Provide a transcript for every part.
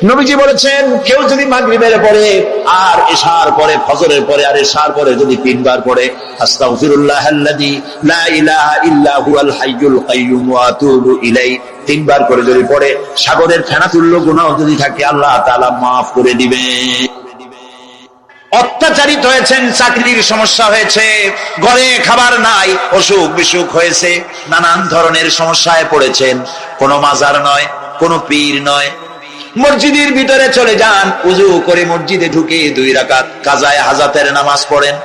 নবীজি বলেছেন, কেউ যদি মাগরিবের পরে আর ইশার পরে, ফজরের পরে আর ইশার পরে যদি 3 বার পড়ে আস্তাগফিরুল্লাহাল্লাযী লা ইলাহা ইল্লা হুয়াল হাইয়ুল কাইয়্যুম ওয়া আতুবু ইলাইহি 3 বার করে যদি পড়ে, সাগরের ফেনাতুল্য গুনাহ যদি থাকে আল্লাহ তাআলা মাফ করে দিবেন। অত্যাচারিত হয়েছেন, চাকরির সমস্যা হয়েছে, ঘরে খাবার নাই, অসুখ বিসুখ হয়েছে, নানান ধরনের সমস্যায় পড়েছেন, কোনো মাজার নয়, কোনো পীর নয়, মসজিদের ভিতরে চলে যান, ওযু করে মসজিদে ঢুকে 2 রাকাত কাজায়ে হাজাতের নামাজ পড়েন।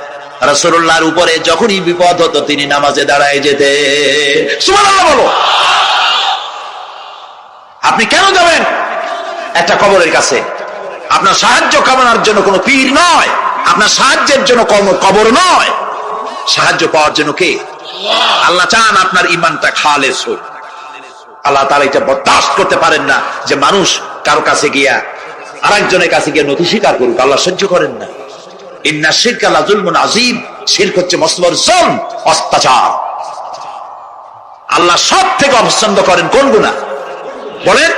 রাসূলুল্লাহর উপরে যখনই বিপদ হতো তিনি নামাজে দাঁড়ায় যেতেন। সুবহানাল্লাহ বলো। আপনি কেন যাবেন একটা কবরের কাছে? আপনার সাহায্য কামনার জন্য কোনো পীর নয়, আপনার সাহায্যের জন্য কবর নয়, সাহায্য পাওয়ার জন্য কে? আল্লাহ চান আপনার ঈমানটা খালেস হোক। আল্লাহ তাআলা এটা বরদাস্ত করতে পারেন না যে মানুষ কারো কাছে গিয়া আরেকজনের কাছে গিয়ে নথি স্বীকার করুক। আল্লাহ সহ্য করেন না। ইন্না শিরকা লাযুলমুন আযীম, শিরক হচ্ছে মস্তবর জুলম, অত্যাচার। আল্লাহ সবথেকে অপছন্দ করেন কোন গুনাহ বলেন?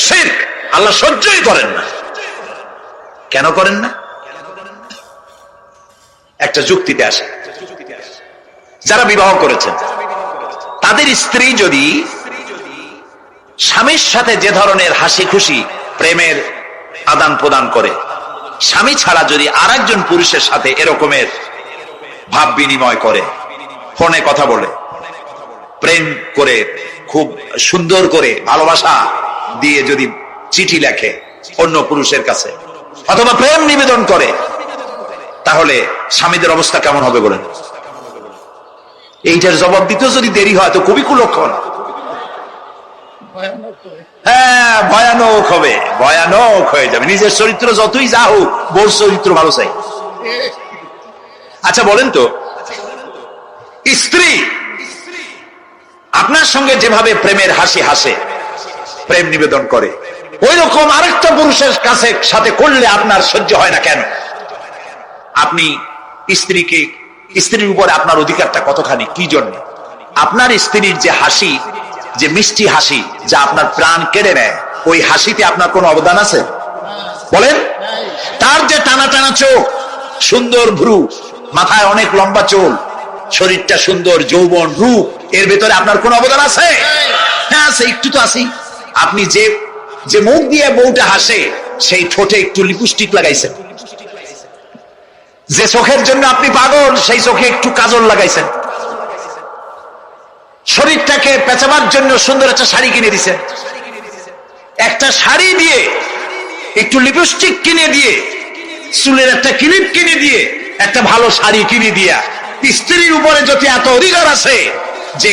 শিরক। আল্লাহ সহ্যই করেন না। কেন করেন না? একটা যুক্তিতে আসে, যারা বিবাহ করেছেন তাদের স্ত্রী যদি স্বামীর সাথে যে ধরনের হাসি খুশি প্রেমের আদান প্রদান করে, স্বামী ছাড়া যদি আরেকজন পুরুষের সাথে এরকমের ভাব বিনিময় করে, ফোনে কথা বলে, প্রেম করে, খুব সুন্দর করে ভালোবাসা দিয়ে যদি চিঠি লেখে অন্য পুরুষের কাছে অথবা প্রেম নিবেদন করে, তাহলে স্বামীদের অবস্থা কেমন হবে বলেন? এইটার জবাব দিতে যদি দেরি হয় তো খুবই কুলক্ষণ। হ্যাঁ, ভয়ানক হবে, ভয়ানক হয়ে যাবে। নিজের চরিত্র যতই যা হোক, বোর চরিত্র ভালো চাই। আচ্ছা বলেন তো, স্ত্রী আপনার সঙ্গে যেভাবে প্রেমের হাসি হাসে, প্রেম নিবেদন করে, ওই রকম আরেকটা পুরুষের কাছে সাথে করলে আপনার সহ্য হয় না কেন? আপনি স্ত্রীর উপরে আপনার অধিকারটা কতখানি, কি জন্য? আপনার স্ত্রীর যে হাসি, যে মিষ্টি হাসি, যা আপনার প্রাণ কেড়ে নেয়, ওই হাসিতে আপনার কোনো অবদান আছে বলেন? তার যে টানা টানা চোখ, সুন্দর ভ্রু, মাথায় অনেক লম্বা চুল, শরীরটা সুন্দর, যৌবন, রূপ, এর ভেতরে আপনার কোনো অবদান আছে? হ্যাঁ আছে, একটু তো আছেই। আপনি যে মুখ দিয়ে বউটা হাসে, সেই ঠোঁটে একটু লিপস্টিক লাগাইছেন। যে চোখের জন্য আপনি পাগল, সেই চোখে একটু কাজল লাগাইছেন। শরীরটাকে পেঁচাবার জন্য সুন্দর একটা শাড়ি কিনে দিছেন। একটা শাড়ি দিয়ে, একটু লিপস্টিক কিনে দিয়ে, চুলের একটা ক্লিপ কিনে দিয়ে, একটা ভালো শাড়ি কিনে দিয়া স্ত্রীর উপরে যদি এত অধিকার আছে যে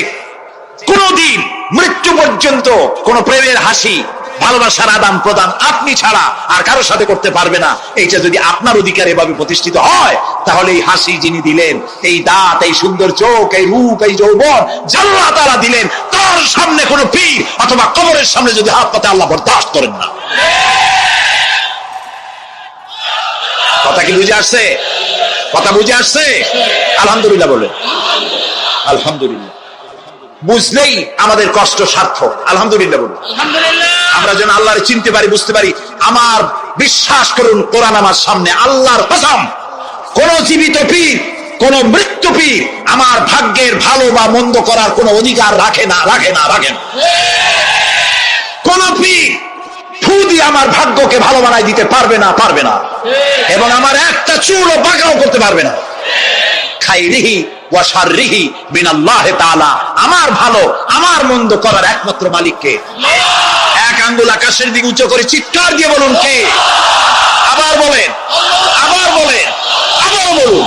কোনদিন মৃত্যু পর্যন্ত কোন প্রেমের হাসি, ভালোবাসার আদান প্রদান আপনি ছাড়া আর কারোর সাথে করতে পারবে না, এইটা যদি আপনার অধিকার এভাবে প্রতিষ্ঠিত হয়, তাহলে এই হাসি যিনি দিলেন, এই দাঁত, এই সুন্দর চোখ, এই রূপ, এই যৌবন আল্লাহ তাআলা দিলেন, তার সামনে কোন পীর অথবা কবরের সামনে যদি হাত পাতে আল্লাহ বরদাস্ত করেন না। কথা কি বুঝে আসছে? কথা বুঝে আসছে? আলহামদুলিল্লাহ বলে। আলহামদুলিল্লাহ। বুঝলেই আমাদের কষ্ট সার্থক। আলহামদুলিল্লাহ বলুন। আমরা যেন আল্লাহরে চিনতে পারি, বুঝতে পারি। আমার বিশ্বাস করুন, কোরআন আমার সামনে, আল্লাহর কসম, কোন জীবিত পীর, কোন মৃত্যু পীর আমার ভাগ্যের ভালো বা মন্দ করার কোন অধিকার রাখে না, রাখে না, রাখে না। কোন পীর ফু দিয়ে আমার ভাগ্যকে ভালো বানাই দিতে পারবে না, পারবে না, এবং আমার একটা চুলও বাঁকাও করতে পারবে না। খাইরিহি ওয়া শাররিহি মিনাল্লাহি তাআলা। আমার ভালো, আমার মন্দ করার একমাত্র মালিক কে? এক আঙ্গুল আকাশের দিকে উঁচু করে চিৎকার দিয়ে বলুন কে? আবার বলেন, আবার বলেন, আবার বলুন।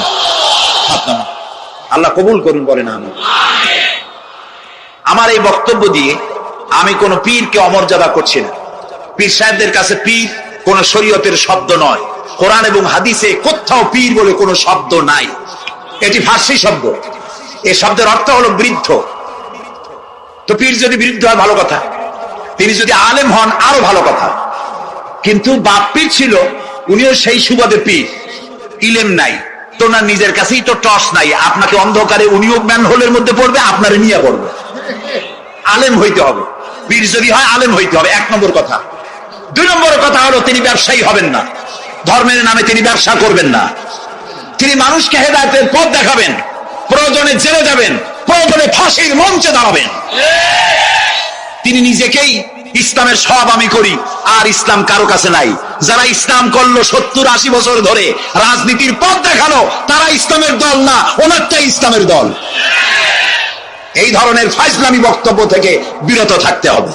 আল্লাহ কবুল করুন, বলেন আমিন। আমার এই বক্তব্য দিয়ে আমি কোন পীরকে অমর্যাদা করছি না। পীর সাহেবদের কাছে পীর কোন শরীয়তের শব্দ নয়। কোরআন এবং হাদিসে কোথাও পীর বলে কোন শব্দ নাই। এটি ফার্সি শব্দ। এই শব্দের অর্থ হলো বৃদ্ধ। তো পীর যদি বৃদ্ধ হয় ভালো কথা, তিনি যদি আলেম হন আরো ভালো কথা। কিন্তু বাপ পীর ছিল, উনিও সেই সুবাদে পীর। ইলেম নাই তো, না নিজের কাছেই তো টস নাই, আপনাকে অন্ধকারে উনিও ম্যানহোলের মধ্যে পড়বে, আপনারে নিয়ে পড়বে। আলেম হইতে হবে, পীর যদি হয় আলেম হইতে হবে, 1 নম্বর কথা। দুই নম্বর কথা হলো তিনি ব্যবসায়ী হবেন না, ধর্মের নামে তিনি ব্যবসা করবেন না। তিনি মানুষকে হেদায়েতের পথ দেখাবেন, প্রয়োজনে জেলে যাবেন, প্রয়োজনে ফাঁসির মঞ্চে দাঁড়াবেন। তিনি নিজেকেই ইসলামের সব আমি করি, আর ইসলাম কারো কাছে নাই। যারা ইসলাম করলো 70-80 বছর ধরে, রাজনীতির পথ দেখালো, তারা ইসলামের দল না, ওনারটাই ইসলামের দল। এই ধরনের ফাইজলামি বক্তব্য থেকে বিরত থাকতে হবে,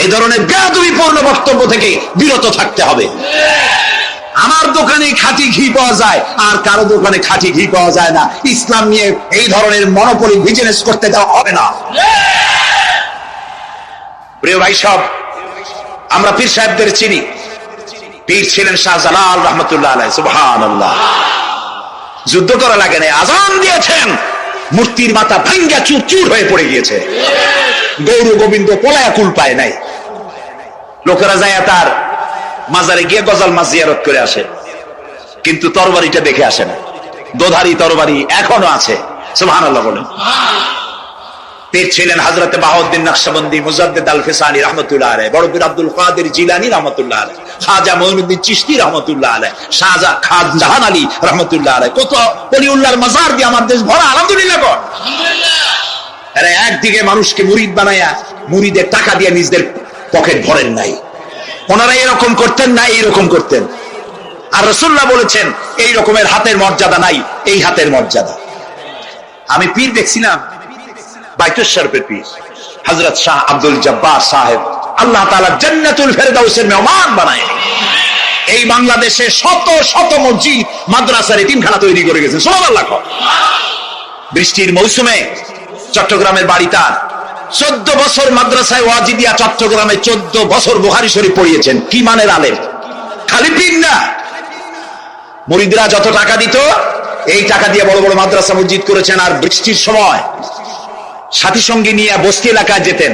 এই ধরনের বেয়াদবিপূর্ণ বক্তব্য থেকে বিরত থাকতে হবে। আমার দোকানে খাঁটি ঘি পাওয়া যায়, আর কারো দোকানে খাঁটি ঘি পাওয়া যায় না। ইসলাম নিয়ে এই ধরনের মনোপলি বিজনেস করতে দেওয়া হবে না। প্রিয় ভাই সব, আমরা পীর সাহেবদের চিনি। পীর ছিলেন শাহজালাল রহমতুল্লাহ আলাইহি, সুবহানাল্লাহ। যুদ্ধ করা লাগে না, আজান দিয়েছেন, মূর্তির মাথা ভাঙ্গা চুর চুর হয়ে পড়ে গিয়েছে। গৌর গোবিন্দ পলায়া কুল পায় নাই। লোকেরা যায় তার মাজারে গিয়ে গজল মাছ জিয়ারত করে আসে, কিন্তু তরবারিটা দেখে আসে না। দোধারি তরবারি এখনো আছে, সুবহানাল্লাহ বলেন। পীর ছিলেন হযরত বাহাউদ্দিন নকশবন্দি, মুজাদ্দিদ আল ফিসানি রাহমাতুল্লাহ আলাইহি, বড় পীর আব্দুল কাদের জিলানী রাহমাতুল্লাহ আলাইহি, খাজা মঈনুদ্দিন চিশতি রাহমাতুল্লাহ আলাইহি, শাহজাহান আলী রাহমাতুল্লাহ আলাইহি। কত ওলিউল্লাহর মাজার দিয়ে আমার দেশ ভরা, আলহামদুলিল্লাহ কর। আরে একদিকে মানুষকে মুরিদ বানায়া মুরিদের টাকা দিয়ে নিজেদের পকেট ভরেন নাই। ওনারা এরকম করতেন না, এইরকম করতেন। আর রাসূলুল্লাহ বলেছেন এই রকমের হাতের মর্যাদা নাই, এই হাতের মর্যাদা। আমি পীর দেখছিলাম, বাইতুল শরফের পীর হযরত শাহ আব্দুল জব্বার সাহেব, আল্লাহ তাআলা জান্নাতুল ফেরদাউসের মেহমান বানায় এই বাংলাদেশে শত শত মসজিদ, মাদ্রাসার এতিমখানা তৈরি করে গেছেন, সুবহানাল্লাহ। বৃষ্টির মৌসুমে চট্টগ্রামের বাড়ি তার, 14 বছর মাদ্রাসায় ওয়াজিদিয়া চট্টগ্রামে 14 বছর বুখারী শরীফ পড়িয়েছেন। কি মানের আলেম, খালি পীর না। মুরিদরা যত টাকা দিত, এই টাকা দিয়ে বড় বড় মাদ্রাসা মসজিদ করেছেন। আর বৃষ্টির সময় সাথী সঙ্গী নিয়ে বস্তি এলাকায় যেতেন,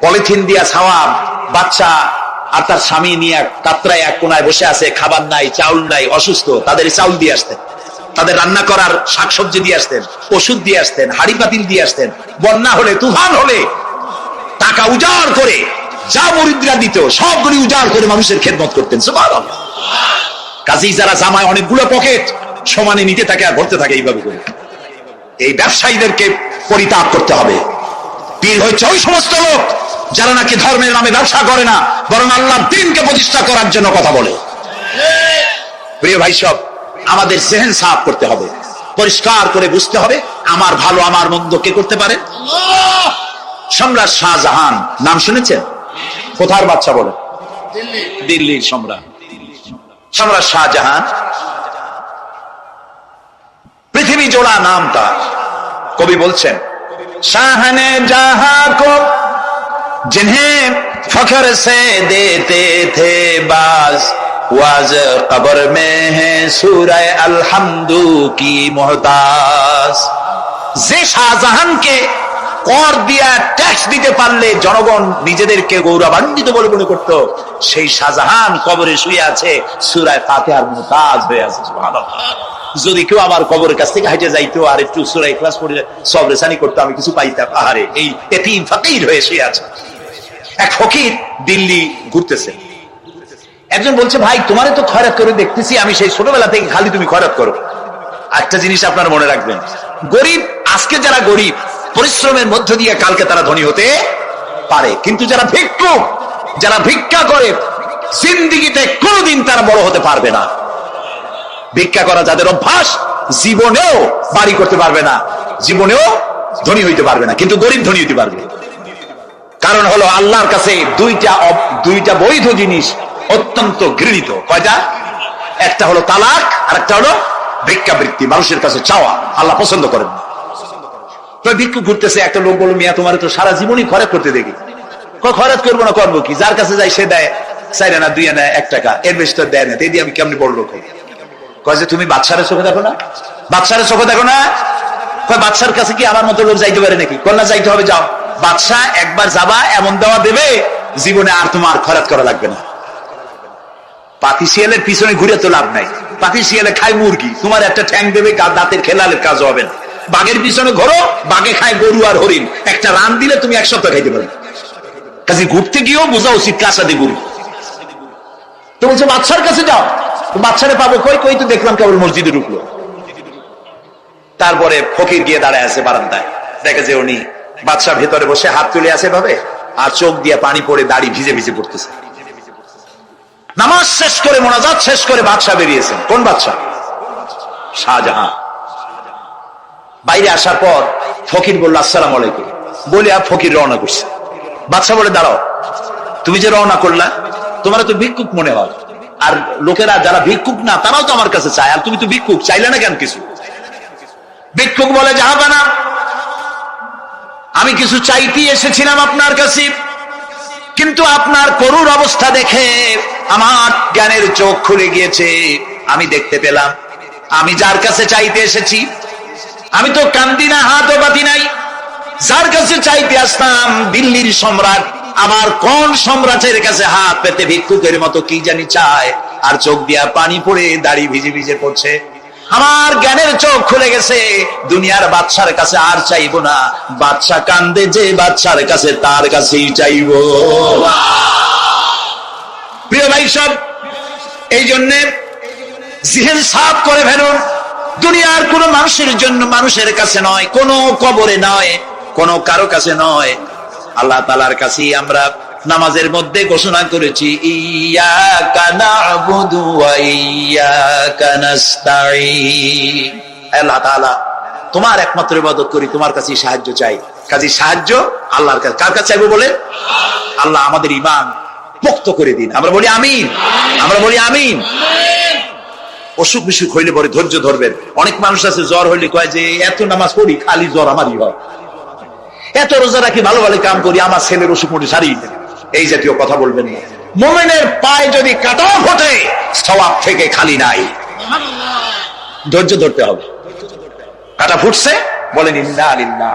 পলিথিন দিয়া ছাওয়া, বাচ্চা আর তার স্বামী নিয়ে কাতরায় এক কোনায় বসে আছে, খাবার নাই, চাউল নাই, অসুস্থ, তাদের চাউল দিয়ে আসতেন, তাদের রান্না করার শাকসবজি দিয়ে আসতেন, ওষুধ দিয়ে আসতেন, হাড়ি পাতিল দিয়ে আসতেন। বন্যা হলে, তুফান হলে টাকা উজাড় করে যা মুরিদরা দিত সবগুলি উজাড় করে মানুষের খেদমত করতেন, সুবহানাল্লাহ। কাজেই যারা জামায় অনেকগুলো পকেট সমানে নিতে থাকে আর ভরতে থাকে এইভাবে করে, এই ব্যবসায়ীদেরকে পরিত্যাগ করতে হবে। পীর হচ্ছে ওই সমস্ত লোক যারা নাকি ধর্মের নামে ব্যবসা করে না, বরং আল্লাহর দ্বীনকে প্রতিষ্ঠা করার জন্য কথা বলে। প্রিয় ভাই সব, আমাদের জেহেন সাফ করতে হবে, পরিষ্কার করে বুঝতে হবে আমার ভালো আমার মন্দ কে করতে পারে? সম্রাট শাহজাহান নাম শুনেছেন? কোথার বাদশা বলে? দিল্লির সম্রাট। সম্রাট শাহজাহান পৃথিবী জোড়া নাম তার। কবি বলছেন, শাহনে জাহাं को जिन्हें फख्र से देते थे बाज, वाज कब्र में है सूरह अलहम्दु की मोहताज। যে শাহজাহানকে কর দিয়া ট্যাক্স দিতে পারলে জনগণ নিজেদেরকে গৌরবান্বিত বলে মনে করত, সেই শাহজাহান কবরে শুয়ে আছে, সূরা ফাতিহার মুহতাজ হয়ে আছে, সুবহানাল্লাহ। যদি কেউ আমার কবরের কাছ থেকে হাইটে যাইতো আর একটু সূরা ইখলাস পড়ে সবরেসানি করতো, আমি কিছু পাইতাম। আহারে, এই এতিম ফকির হয়ে শুয়ে আছে। এক ফকির দিল্লি ঘুরতেছে, একজন বলছে, ভাই তোমারে তো খয়রাত করে দেখতেছি আমি সেই ছোটবেলা থেকে, খালি তুমি খয়রাত করো। একটা জিনিস আপনার মনে রাখবেন, গরিব, আজকে যারা গরিব পরিশ্রমের মধ্য দিয়ে কালকে তারা ধনী হতে পারে, কিন্তু যারা ভিক্ষুক, যারা ভিক্ষা করে, জিন্দেগিতে কোনোদিন তারা বড় হতে পারবে না। ভিক্ষা করা যাদের অভ্যাস, জীবনেও বাড়ি করতে পারবে না, জীবনেও ধনী হইতে পারবে না, কিন্তু গরিব ধনী হইতে পারবে। কারণ হলো আল্লাহর কাছে দুইটা বৈধ জিনিস অত্যন্ত ঘৃণিত। কয়টা? একটা হলো তালাক, আর একটা হলো ভিক্ষাবৃত্তি, মানুষের কাছে চাওয়া। আল্লাহ পছন্দ করেন না। তো ভিক্ষু ঘুরতেছে, একটা লোক বলল, মিয়া তোমার তো সারা জীবনই খরচ করতে দেখি। খরচ করবো না, করবো কি? যার কাছে যাই সে দেয় 4 আনা 2 আনা 1 টাকা, এর বেশি তো দেয় না। এই দিয়ে আমি কেমনি বড় লোক হই? কয় যে তুমি বাদশারের চোখে দেখো না, বাদশারের চোখে দেখো না। কয় বাদশার কাছে কি আমার মতো লোক যাইতে পারে নাকি? কন্যা যাইতে হবে, যাও। বাদশা একবার যাবা, এমন দেওয়া দেবে জীবনে আর তোমার খরচ করা লাগবে না। পাতি শিয়ালের পিছনে ঘুরে তো লাভ নাই। পাতি শিয়ালে খায় মুরগি, তোমার একটা ঠ্যাং দেবে, দাঁতের খেলালের কাজ হবে না। বাঘের পিছনে ঘোরো, বাঘে খায় গরু আর হরিণ, একটা রান দিলে তুমি 1 সপ্তাহ খাইতে পারবে। কাজে ঘুরতে গিয়েও বোঝা উচিত কার সাথে ঘুরি। তো বলছে বাদশার কাছে যাও। বাদশারে পাবো কই? কই তো দেখলাম কেবল মসজিদে ঢুকলো। তারপরে ফকির গিয়ে দাঁড়ায় আছে বারান্দায়, দেখে যে উনি বাদশাহ ভেতরে বসে হাত তুলে আছে ভাবে, আর চোখ দিয়ে পানি পড়ে দাড়ি ভিজে ভিজে পড়তেছে। নামাজ শেষ করে, মোনাজাত শেষ করে বাদশাহ বেরিয়েছেন। কোন বাদশাহ? শাহজাহান। বাইরে আসার পর ফকির বলল আসসালামু আলাইকুম, বলে আর ফকির রওনা করছে। বাদশাহ বলে দাঁড়াও, তুমি যে রওনা করলা, তোমার তো ভিক্ষুক মনে হয়, আর লোকেরা যারা ভিক্ষুক না তারাও তো আমার কাছে চায়, আর তুমি তো ভিক্ষুক, চাইলে না কেন কিছু? ভিক্ষুক বলে জাহাপানা, আমি কিছু চাইতেই এসেছিলাম আপনার কাছে, কিন্তু আপনার করুণ অবস্থা দেখে আমার জ্ঞানের চোখ খুলে গিয়েছে। আমি দেখতে পেলাম আমি যার কাছে চাইতে এসেছি, আমি তো কান্দি না, হাতও পাতি নাই। যার কাছে চাইতে আসতাম দিল্লির সম্রাট, আমার কোন সম্রাটের কাছে হাত পেতে ভিক্ষুকের মতো কি জানি চায়, আর চোখ দিয়া পানি পড়ে দাড়ি ভিজে ভিজে পড়ছে। আমার জ্ঞানের চোখ খুলে গেছে, দুনিয়ার বাদশার কাছে আর চাইবো না। বাদশা কান্দে যে বাদশার কাছে, তার কাছেই চাইবো। প্রিয় ভাই সব, এই জন্যে জিহেন সাফ করে ফেলুন। দুনিয়ার কোন মানুষের জন্য, মানুষের কাছে নয়, কোন কবরে নয়, কোন কারো কাছে নয়, আল্লাহ তাআলার কাছেই আমরা নামাজের মধ্যে ঘোষণা করেছি ইয়াকা না'বুদু ওয়া ইয়াকা নাস্তাঈন। আল্লাহ তাআলা তোমার একমাত্র ইবাদত করি, তোমার কাছেই সাহায্য চাই। কাজে সাহায্য আল্লাহর কাছে। কার কাছে চাইবো বলে? আল্লাহ আমাদের ঈমান পোক্ত করে দিন। আমরা বলি আমিন, আমরা বলি আমিন। অসুখ বিসুখ হইলে পরে ধৈর্য ধরবেন। অনেক মানুষ আছে জ্বর হইলে কয় যে এত নামাজ পড়ি খালি জ্বর আমারই হয়, এত রোজা রাখি, ভালো ভালো কাম করি, আমার ছেলের অসুখ মোটে সারিয়ে দেন। এই জাতীয় কথা বলবেন না। মুমিনের পায়ে যদি কাঁটা ফোটে সওয়াব থেকে খালি নাই, ধৈর্য ধরতে হবে। কাঁটা ফুটছে, বলেন ইন্না লিল্লাহ।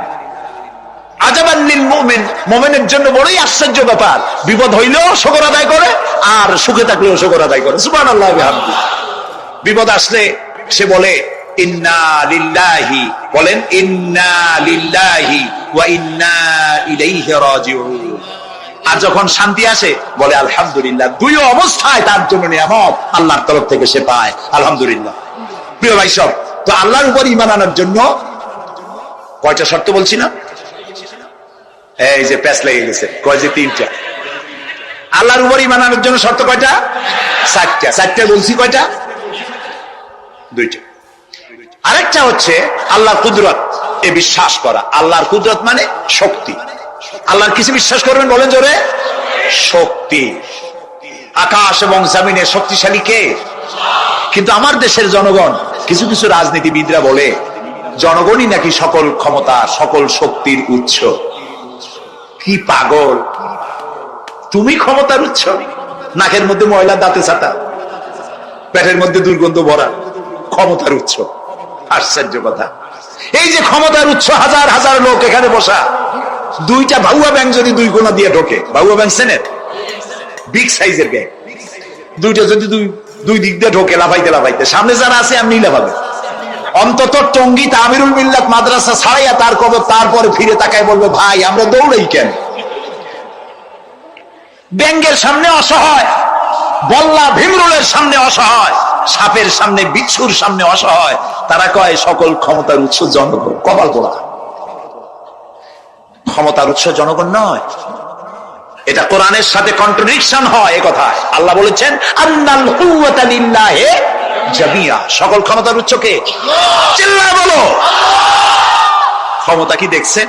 আজাবান লিল মুমিন, মুমিনের জন্য বড়ই আশ্চর্য ব্যাপার, বিপদ হইলেও শুকর আদায় করে, আর সুখে থাকলেও শুকর আদায় করে। সুবহানাল্লাহ বিহামদিহি। বিপদ আসলে সে বলে ইন্না লিল্লাহি, বলেন ইন্না লিল্লাহি ওয়া ইন্না ইলাইহি রাজিউন। আর যখন শান্তি আসে বলে আলহামদুলিল্লাহ। দুই অবস্থায় তার জন্য নিয়ামত আল্লাহর তরফ থেকে সে পায়, আলহামদুলিল্লাহ। প্রিয় ভাই সব, তো আল্লাহর উপর ঈমান আনার জন্য কয়টা শর্ত বলছি না? এই যে প্যাচ লেগে গেছে, কয় যে তিনটা। আল্লাহর উপর ঈমান আনার জন্য শর্ত কয়টা? চারটা। চারটা বলছি, কয়টা? দুইটা। আরেকটা হচ্ছে আল্লাহর কুদরত এ বিশ্বাস করা। আল্লাহর কুদরত মানে শক্তি। আল্লাহর কিছু বিশ্বাস করবেন, বলেন জোরে? শক্তি। আকাশ এবং জমিনের শক্তিশালী কে? কিন্তু আমার দেশের জনগণ, কিছু কিছু রাজনীতিবিদরা বলে জনগণই নাকি সকল ক্ষমতা, সকল শক্তির উৎস। কি পাগল! তুমি ক্ষমতার উৎস? নাকের মধ্যে ময়লা, দাঁতে ছাটা, পেটের মধ্যে দুর্গন্ধ ভরা, ক্ষমতার উৎস। আশ্চর্য কথা। এই যে ক্ষমতার উৎস, হাজার হাজার লোক এখানে বসা, দুইটা ভাউয়া ব্যাংক যদি দুই কোণা দিয়ে ঢোকে, ভাউয়া ব্যাংক সেনেট, বিগ সাইজের ব্যাংক, দুইটা যদি দুই দিক দিয়ে ঢোকে লাফাইতে লাফাইতে, সামনে যারা আছে এমনি লাফাবে। অন্তত টঙ্গী তামিরুল মিল্লাত মাদ্রাসা ছাড়াইয়া তার কবর, তারপরে ফিরে তাকায় বলবে ভাই আমরা দৌড়াই কেন? ব্যাংকের সামনে অসহায়, বল্লা ভীমরুলের সামনে অসহায়, সাপের সামনে, বিচ্ছুর সামনে অসহায়। তারা কয় সকল ক্ষমতার উৎস জনগণ। কপাল পোড়া। ক্ষমতার উৎস জনগণ নয়, এটা কোরআনের সাথে কন্ট্রাডিকশন হয়। এ কথায় আল্লাহ বলেছেন আন্নাল কুওয়াতা লিল্লাহি জামিয়া। সকল ক্ষমতার উৎস কে? চিল্লায় বলো। ক্ষমতা কি দেখছেন?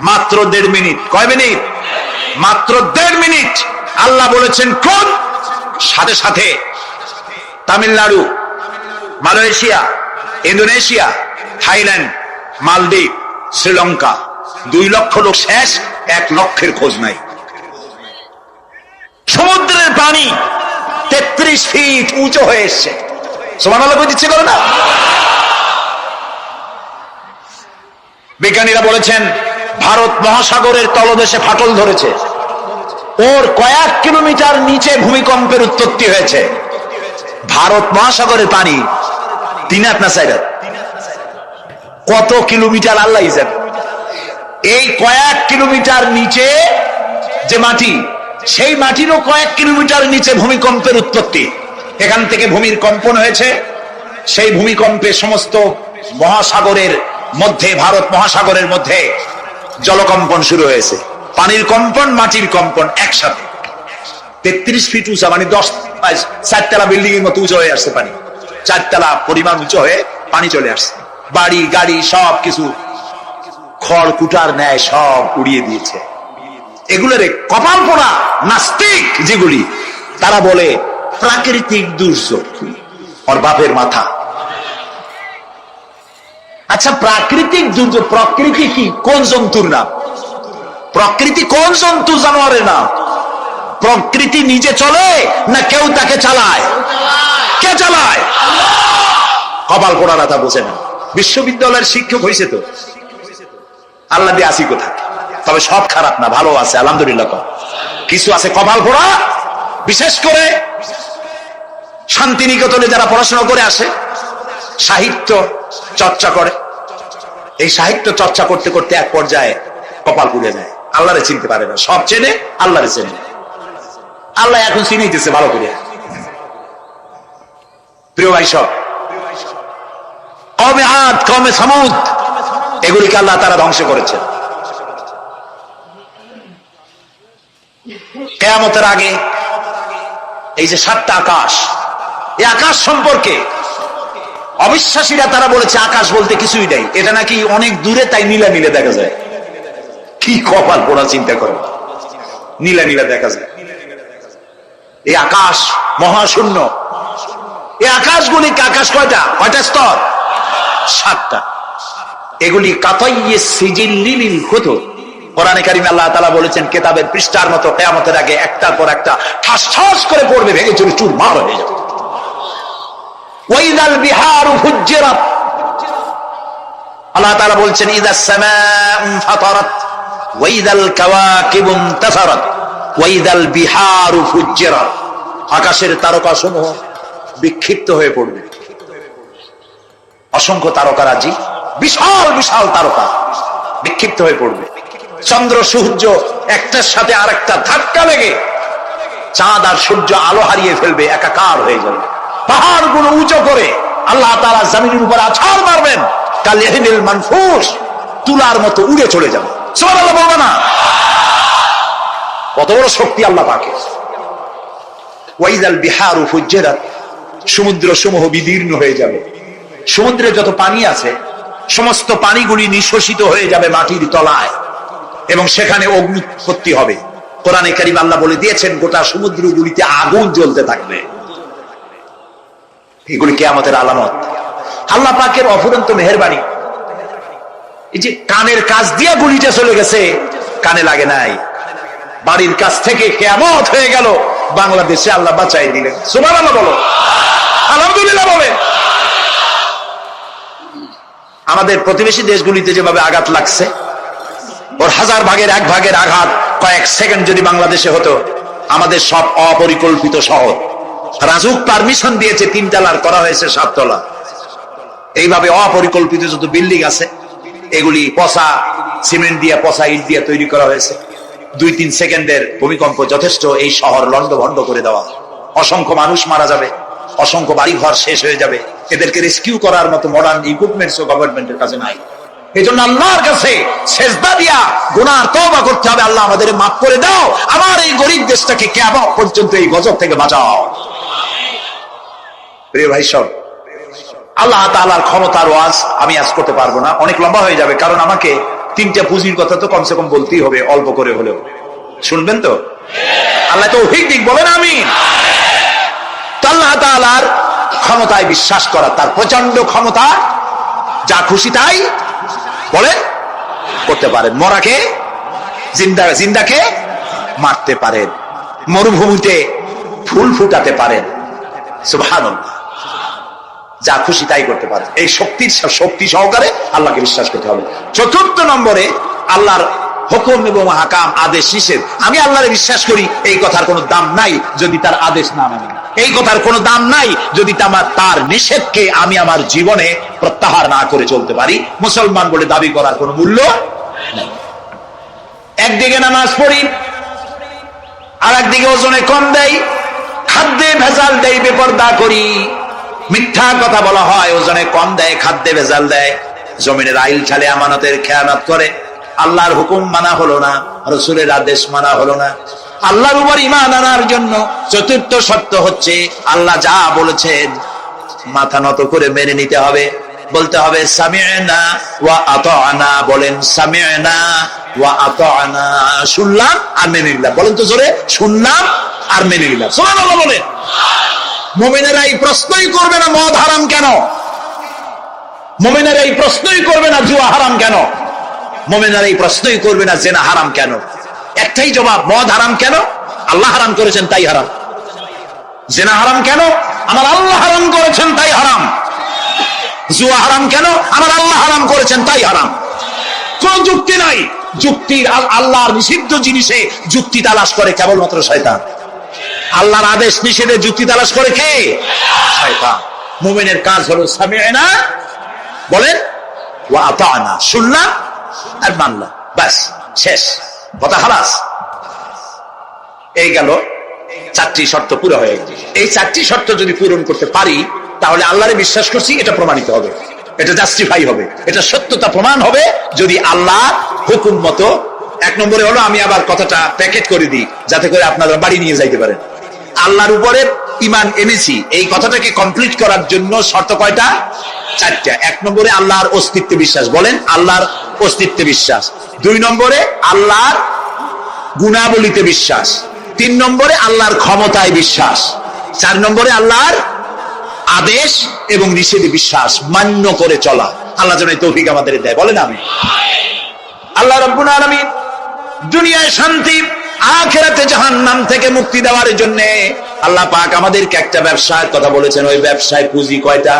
মাত্র 1.5 মিনিট। কয় মিনিট? মাত্র 1.5 মিনিট। আল্লাহ বলেছেন কোন? সাথে সাথে তামিলনাড়ু, মালয়েশিয়া, ইন্দোনেশিয়া, থাইল্যান্ড, মালদ্বীপ, শ্রীলঙ্কা 2 লক্ষ লোক শেষ, 1 লক্ষের খোঁজ নাই। সমুদ্রের পানি 33 ফিট উঁচু হয়ে এসছে। সুবহানাল্লাহ কই দিচ্ছে করে না? বিজ্ঞানীরা বলেছেন ভারত মহাসাগরের তলদেশে ফাটল ধরেছে, ওর কয়েক কিলোমিটার নিচে ভূমিকম্পের উৎপত্তি হয়েছে। ভারত মহাসাগরের পানি 3 হাত না 4 হাত, কত কিলোমিটার আল্লাহ জানে। এই কয়েক কিলোমিটার নিচে যে মাটি, সেই মাটিরও কয়েক কিলোমিটার নিচে ভূমিকম্পের উৎপত্তি। এখান থেকে ভূমির কম্পন হয়েছে, সেই ভূমিকম্পে সমস্ত মহাসাগরের মধ্যে, ভারত মহাসাগরের মধ্যে জলকম্পন শুরু হয়েছে। পানির কম্পন, মাটির কম্পন একসাথে। 33 ফিট উঁচা, মানে 4 তলা বিল্ডিং এর মতো উঁচু হয়ে আসছে পানি। 4 তলা পরিমাণ উঁচু হয়ে পানি চলে আসছে। বাড়ি গাড়ি সব কিছু খড় কুটার ন্যায় সব উড়িয়ে দিয়েছে। এগুলোর কপাল পোড়া নাস্তিক যেগুলি, তারা বলে প্রাকৃতিক দুর্যোগ। ওর বাপের মাথা। আচ্ছা, প্রাকৃতিক দুর্যোগ, প্রকৃতি কি? কোন জন্তুর নাম? প্রকৃতি কোন জন্তু জানোয়ারের নাম? প্রকৃতি নিজে চলে না কেউ তাকে চালায়? কে চালায়? কপাল পোড়ারা তা বোঝে না। বিশ্ববিদ্যালয়ের শিক্ষক হয়েছে তো, আল্লাহ দিয়ে আসি কোথায়। তবে সব খারাপ না, ভালো আছে আলহামদুলিল্লাহ। কিছু আছে কপাল পোড়া। বিশেষ করে শান্তিনিকেতনে যারা পড়াশোনা করে আসে, সাহিত্য চর্চা করে, এই সাহিত্য চর্চা করতে করতে এক পর্যায়ে কপাল পুড়ে যায়। আল্লাহরে চিনতে পারে না। সব চেনে, আল্লাহরে চেনে। আল্লাহ এখন চিনাইতেছে ভালো করে। প্রিয় ভাই, সব কমে আদ, কমে সামুদ, এগুলিকে আল্লাহ তারা ধ্বংস করেছে। কিয়ামতের আগে এই যে 7টা আকাশ, এই আকাশ সম্পর্কে অবিশ্বাসীরা তারা বলেছে আকাশ বলতে কিছুই নাই, এটা নাকি অনেক দূরে, তাই নীলা নীলা দেখা যায়। কি কপাল পোড়া, চিন্তা করো, নীলা নীলা দেখা যায়। এই আকাশ মহাশূন্য। এই আকাশগুলি, আকাশ কয়টা? কয়টা স্তর? 7টা। এগুলি কাতাইয়ে সিজিল্লিল কুতুব। কোরআনে কারিমে আল্লাহ তাআলা বলেছেন, কিতাবের পৃষ্ঠার মতো কিয়ামতের আগে একটার পর একটা ঠাস ঠাস করে পড়বে, ভেঙে চুরি চুরমার হয়ে যাবে। ওয়াইদাল বিহারু ফুজ্জিরাত। আল্লাহ তাআলা বলছেন, ইদাস সামাউ ফাতারাত ওয়াইদাল কাওয়াকিবু ইনতাসারাত ওয়াইদাল বিহারু ফুজ্জিরাত। আকাশের তারকাসমূহ বিক্ষিপ্ত হয়ে পড়বে। অসংখ্য তারকারাজি, বিশাল বিশাল তারকা বিক্ষিপ্ত হয়ে পড়বে। চন্দ্র সূর্য একটার সাথে আরেকটা ধাক্কা লেগে চাঁদ আর সূর্য আলো হারিয়ে ফেলবে, একাকার হয়ে যাবে। পাহাড় গুলো উঁচু করে আল্লাহ তাআলা জমিনের উপর আছাড় মারবেন, কালিহিনিল মানফুস, তুলার মতো উড়ে চলে যাবে। সুবহানাল্লাহ বলবে না? কত বড় শক্তি আল্লাহ পাকের। ওয়াইদাল বিহারু ফুজ্জিরাত। সমুদ্র সমূহ বিদীর্ণ হয়ে যাবে। সমুদ্রে যত পানি আছে সমস্ত পানিগুলি নিঃশোষিত হয়ে যাবে মাটির তলায়, এবং সেখানে অগ্নুৎপত্তি হবে। কোরআনে কারীম আল্লাহ বলে দিয়েছেন, গোটা সমুদ্রগুলিতে আগুন জ্বলতে থাকবে। এগুলি কিয়ামতের আলামত। আল্লাহ পাকের অফুরন্ত মেহেরবানি। এই যে কানের কাছ দিয়ে গুলিটা চলে গেছে, কানে লাগে নাই। বাড়ির কাছ থেকে কিয়ামত হয়ে গেল, বাংলাদেশে আল্লাহ বাঁচাই দিলেন। সুবহানাল্লাহ বলো, আলহামদুলিল্লাহ বলে। আমাদের প্রতিবেশী দেশগুলিতে যেভাবে আঘাত লাগছে, ওর 1000 ভাগের 1 ভাগের আঘাত কয়েক সেকেন্ড যদি বাংলাদেশে হতো, আমাদের সব অপরিকল্পিত শহর, রাজুক পারমিশন দিয়েছে 3 তলার, করা হয়েছে 7 তলা। এইভাবে অপরিকল্পিত যত বিল্ডিং আছে, এগুলি পচা সিমেন্ট দিয়ে, পচা ইট দিয়ে তৈরি করা হয়েছে। 2-3 সেকেন্ডের ভূমিকম্প যথেষ্ট এই শহর লন্ডভন্ড করে দেওয়া। অসংখ্য মানুষ মারা যাবে, অসংখ্য বাড়িঘর শেষ হয়ে যাবে। এদেরকে রেস্কিউ করার মতো মডার্ন ইকুইপমেন্টসও গভর্নমেন্টের কাছে নাই। এই জন্য আল্লাহর কাছে সেজদা দিয়া গুনাহ তওবা করতে হবে, আল্লাহ আমাদের মাফ করে দাও, আমার এই গরিব দেশটাকে কিয়ামত পর্যন্ত এই গজব থেকে বাঁচাও। প্রিয় ভাই সব, আল্লাহ তাআলার ক্ষমতার ওয়াজ আমি আজ করতে পারবো না, অনেক লম্বা হয়ে যাবে। কারণ আমাকে 3টা পুঁজির কথা তো কমসে কম বলতেই হবে, অল্প করে হলেও। শুনবেন তো? আল্লাহ তৌফিক দিক, বলেন আমিন। আল্লাহ তাআলার ক্ষমতায় বিশ্বাস করা, তার প্রচন্ড ক্ষমতা, যা খুশি তাই বলে করতে পারেন। মরাকে জিন্দা, জিন্দাকে মারতে পারেন, মরুভূমিতে ফুল ফুটাতে পারেন। সুবহানাল্লাহ, যা খুশি তাই করতে পারেন। এই শক্তি সহকারে আল্লাহকে বিশ্বাস করতে হবে। 4র্থ নম্বরে, আল্লাহর হুকুম এবং হাকাম, আদেশ নিষেধ। আমি আল্লাহরে বিশ্বাস করি, এই কথার কোনো দাম নাই যদি তার আদেশ না মানি। এই কথার কোনো দাম নাই যদি তার নিষেধকে আমি আমার জীবনে প্রত্যাহার না করে চলতে পারি। মুসলমান বলে দাবি করার কোনো মূল্য নেই। একদিকে নামাজ পড়ি, আর একদিকে ওজনে কম দেয়, খাদ্যে ভেজাল দেয়, বেপরদা করি, মিথ্যা কথা বলা হয়, ওজনে কম দেয়, খাদ্যে ভেজাল দেয়, জমিনের আইল ছাড়ে, আমানতের খেয়ানত করে, আল্লাহর হুকুম মানা হলো না, রসুলের আদেশ মানা হলো না। আল্লাহর উপর ঈমান আনার জন্য চতুর্থ শর্ত হচ্ছে আল্লাহ যা বলেছেন মাথা নত করে মেনে নিতে হবে, বলতে হবে সামি'না ওয়া আতা'না। বলেন সামি'না ওয়া আতা'না, শুনলাম আর মেনে নিলাম। বলেন তো জোরে, শুনলাম আর মেনে নিলাম। সুবহানাল্লাহ বলেন। মুমিনেরা এই প্রশ্নই করবে না মদ হারাম কেন, মুমিনেরা এই প্রশ্নই করবে না জুয়া হারাম কেন, মুমিনেরা এই প্রশ্নই করবে না জিনা হারাম কেন। একটাই জবাব, মদ হারাম কেন? আল্লাহ হারাম করেছেন তাই হারাম। জিনা হারাম কেন? আমার আল্লাহ হারাম করেছেন তাই হারাম। জুয়া হারাম কেন? আমার আল্লাহ হারাম করেছেন তাই হারাম। কোন যুক্তি নাই। যুক্তির আল্লাহর নিষিদ্ধ জিনিসে যুক্তি তালাশ করে কেবলমাত্র শয়তান। আল্লাহর আদেশ নিষেধে যুক্তি তালাশ করে কে? শয়তান। মুমিনের কাজ হলো সামি'না, বলেন, ওয়া আতা'না, শুনলাম আর মানলাম, বাস শেষ কথা, খালাস। এই গেল চারটি শর্ত পুরো হয়ে গেল। এই চারটি শর্ত যদি পূরণ করতে পারি তাহলে আল্লাহরে বিশ্বাস করছি এটা প্রমাণিত হবে, এটা জাস্টিফাই হবে, এটা সত্যতা প্রমাণ হবে যদি আল্লাহ হুকুম মতো। এক নম্বরে হলো, আমি আবার কথাটা প্যাকেট করে দিই যাতে করে আপনারা বাড়ি নিয়ে যাইতে পারেন। আল্লাহর উপরে ঈমান এনেছি, এই কথাটাকে কমপ্লিট করার জন্য শর্ত কয়টা? চারটা। এক নম্বরে আল্লাহর অস্তিত্বে বিশ্বাস, বলেন আল্লাহর অস্তিত্বে বিশ্বাস। দুই নম্বরে আল্লাহর গুণাবলীতে বিশ্বাস। তিন নম্বরে আল্লাহর ক্ষমতায় বিশ্বাস। চার নম্বরে আল্লাহর আদেশ এবং নিষেধে বিশ্বাস, মান্য করে চলা। আল্লাহ যেন এই তৌফিক আমাদের দেয়, বলেন আমিন। আল্লাহ রাব্বুল আলামিন দুনিয়ায় শান্তি, আখিরাতে জাহান্নাম থেকে মুক্তি দেওয়ার জন্য আল্লাহ পাক আমাদেরকে একটা ব্যবসার কথা বলেছেন। ওই ব্যবসায় পুঁজি কয়টা?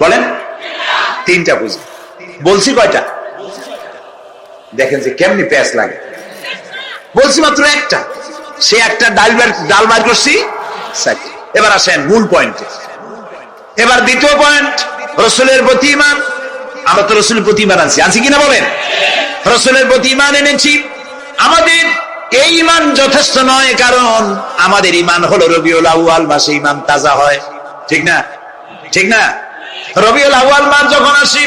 বলেন। তিনটা পুঁজি। বলছি কয়টা? দেখেন যে কেমনি প্যাঁচ লাগে। বলছি মাত্র একটা, সে একটা ডাল বার করছি। এবার আসেন মূল পয়েন্টে। এবার দ্বিতীয় পয়েন্ট, রাসূলের প্রতি ঈমান। আমরা তো রাসূলের প্রতি ঈমান আছি কিনা বলেন? রাসূলের প্রতি ঈমান এনেছি। আমাদের এই ঈমান যথেষ্ট নয়, কারণ আমাদের ঈমান হলো রবিউল আউয়াল মাসে ঈমান তাজা হয়, ঠিক না? ঠিক না? রবিউল আউয়াল মাস যখন আসি,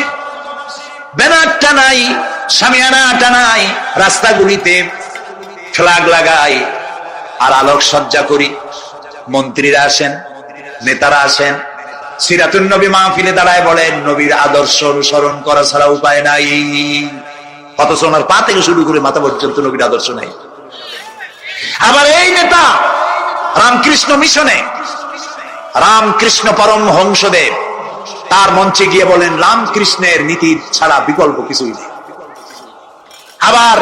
ব্যানারটা নাই, শামিয়ানাটা নাই, রাস্তাগুলিতে ফ্ল্যাগ লাগাই আর আলোক সজ্জা করি। মন্ত্রীরা আসেন, নেতারা আসেন, সিরাতুন নবী মাহফিলে দাঁড়ায় বলেন নবীর আদর্শ অনুসরণ করা ছাড়া উপায় নাই। অথচ ওনার পা থেকে শুরু করে মাথা পর্যন্ত নবীর আদর্শ নাই। আবার এই নেতা রামকৃষ্ণ মিশনে, রামকৃষ্ণ পরমহংসদেব তার মঞ্চে গিয়ে বলেন রামকৃষ্ণের নীতির ছাড়া বিকল্প কিছুই নেই। আবার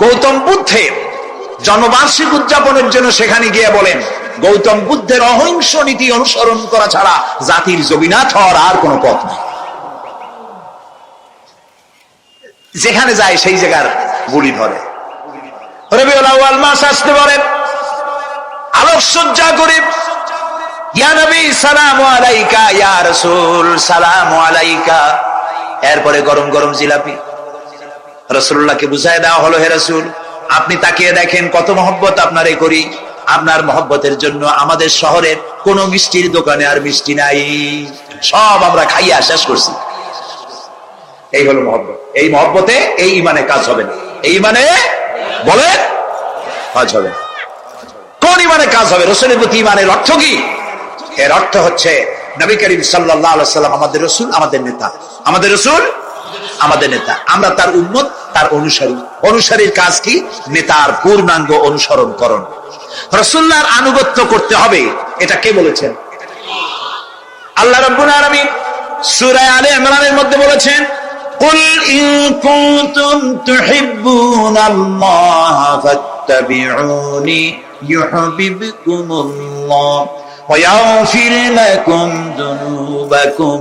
গৌতম বুদ্ধের জন্মবার্ষিক উদযাপনের জন্য সেখানে গিয়ে বলেন গৌতম বুদ্ধের অহিংস নীতি অনুসরণ করা ছাড়া জাতির জগন্নাথ হওয়ার আর কোন পথ নেই। যেখানে যায় সেই জায়গার গুলি ধরে। রবিউল আউয়াল মাস আসতে পারে, আলোকসজ্জা করে, ইয়া নবী সালামু আলাইকা, ইয়া রাসূল সালামু আলাইকা। এরপরে গরম গরম জিলাপি রাসূলুল্লাহকে বুঝায় দেওয়া হলো, হে রাসূল আপনি তাকিয়ে দেখেন কত মহব্বত আপনারে করি। আপনার মহব্বতের জন্য আমাদের শহরের কোন মিষ্টির দোকানে আর মিষ্টি নাই, সব আমরা খাইয়া শেষ করছি। এই হলো মহব্বত। এই মহব্বতে এই ঈমানে কাজ হবে না। এই ঈমানে বলে কাজ হবে না। কোন ঈমানে কাজ হবে? রাসূলের প্রতি ঈমানের অর্থ কি? এর অর্থ হচ্ছে নবী করিম সাল্লাল্লাহু আলাইহি ওয়াসাল্লাম আমাদের রাসূল, আমাদের নেতা। আমাদের রাসূল আমাদের নেতা, আমরা তার উম্মত, তার অনুসারী। অনুসারীর কাজ কি? নেতার পূর্ণাঙ্গ অনুসরণ করণ। রাসূলুল্লাহর আনুগত্য করতে হবে, এটা কে বলেছেন? আল্লাহ রাব্বুল আলামিন সূরা আলে ইমরানের মধ্যে বলেছেন কুল ইন কুনতুম তুহিব্বুনাল্লাহ ফাত্তাবিউনি ইউহিব্বুকুমুল্লাহ ওয়া ইয়াগফির লাকুম যুনুবাকুম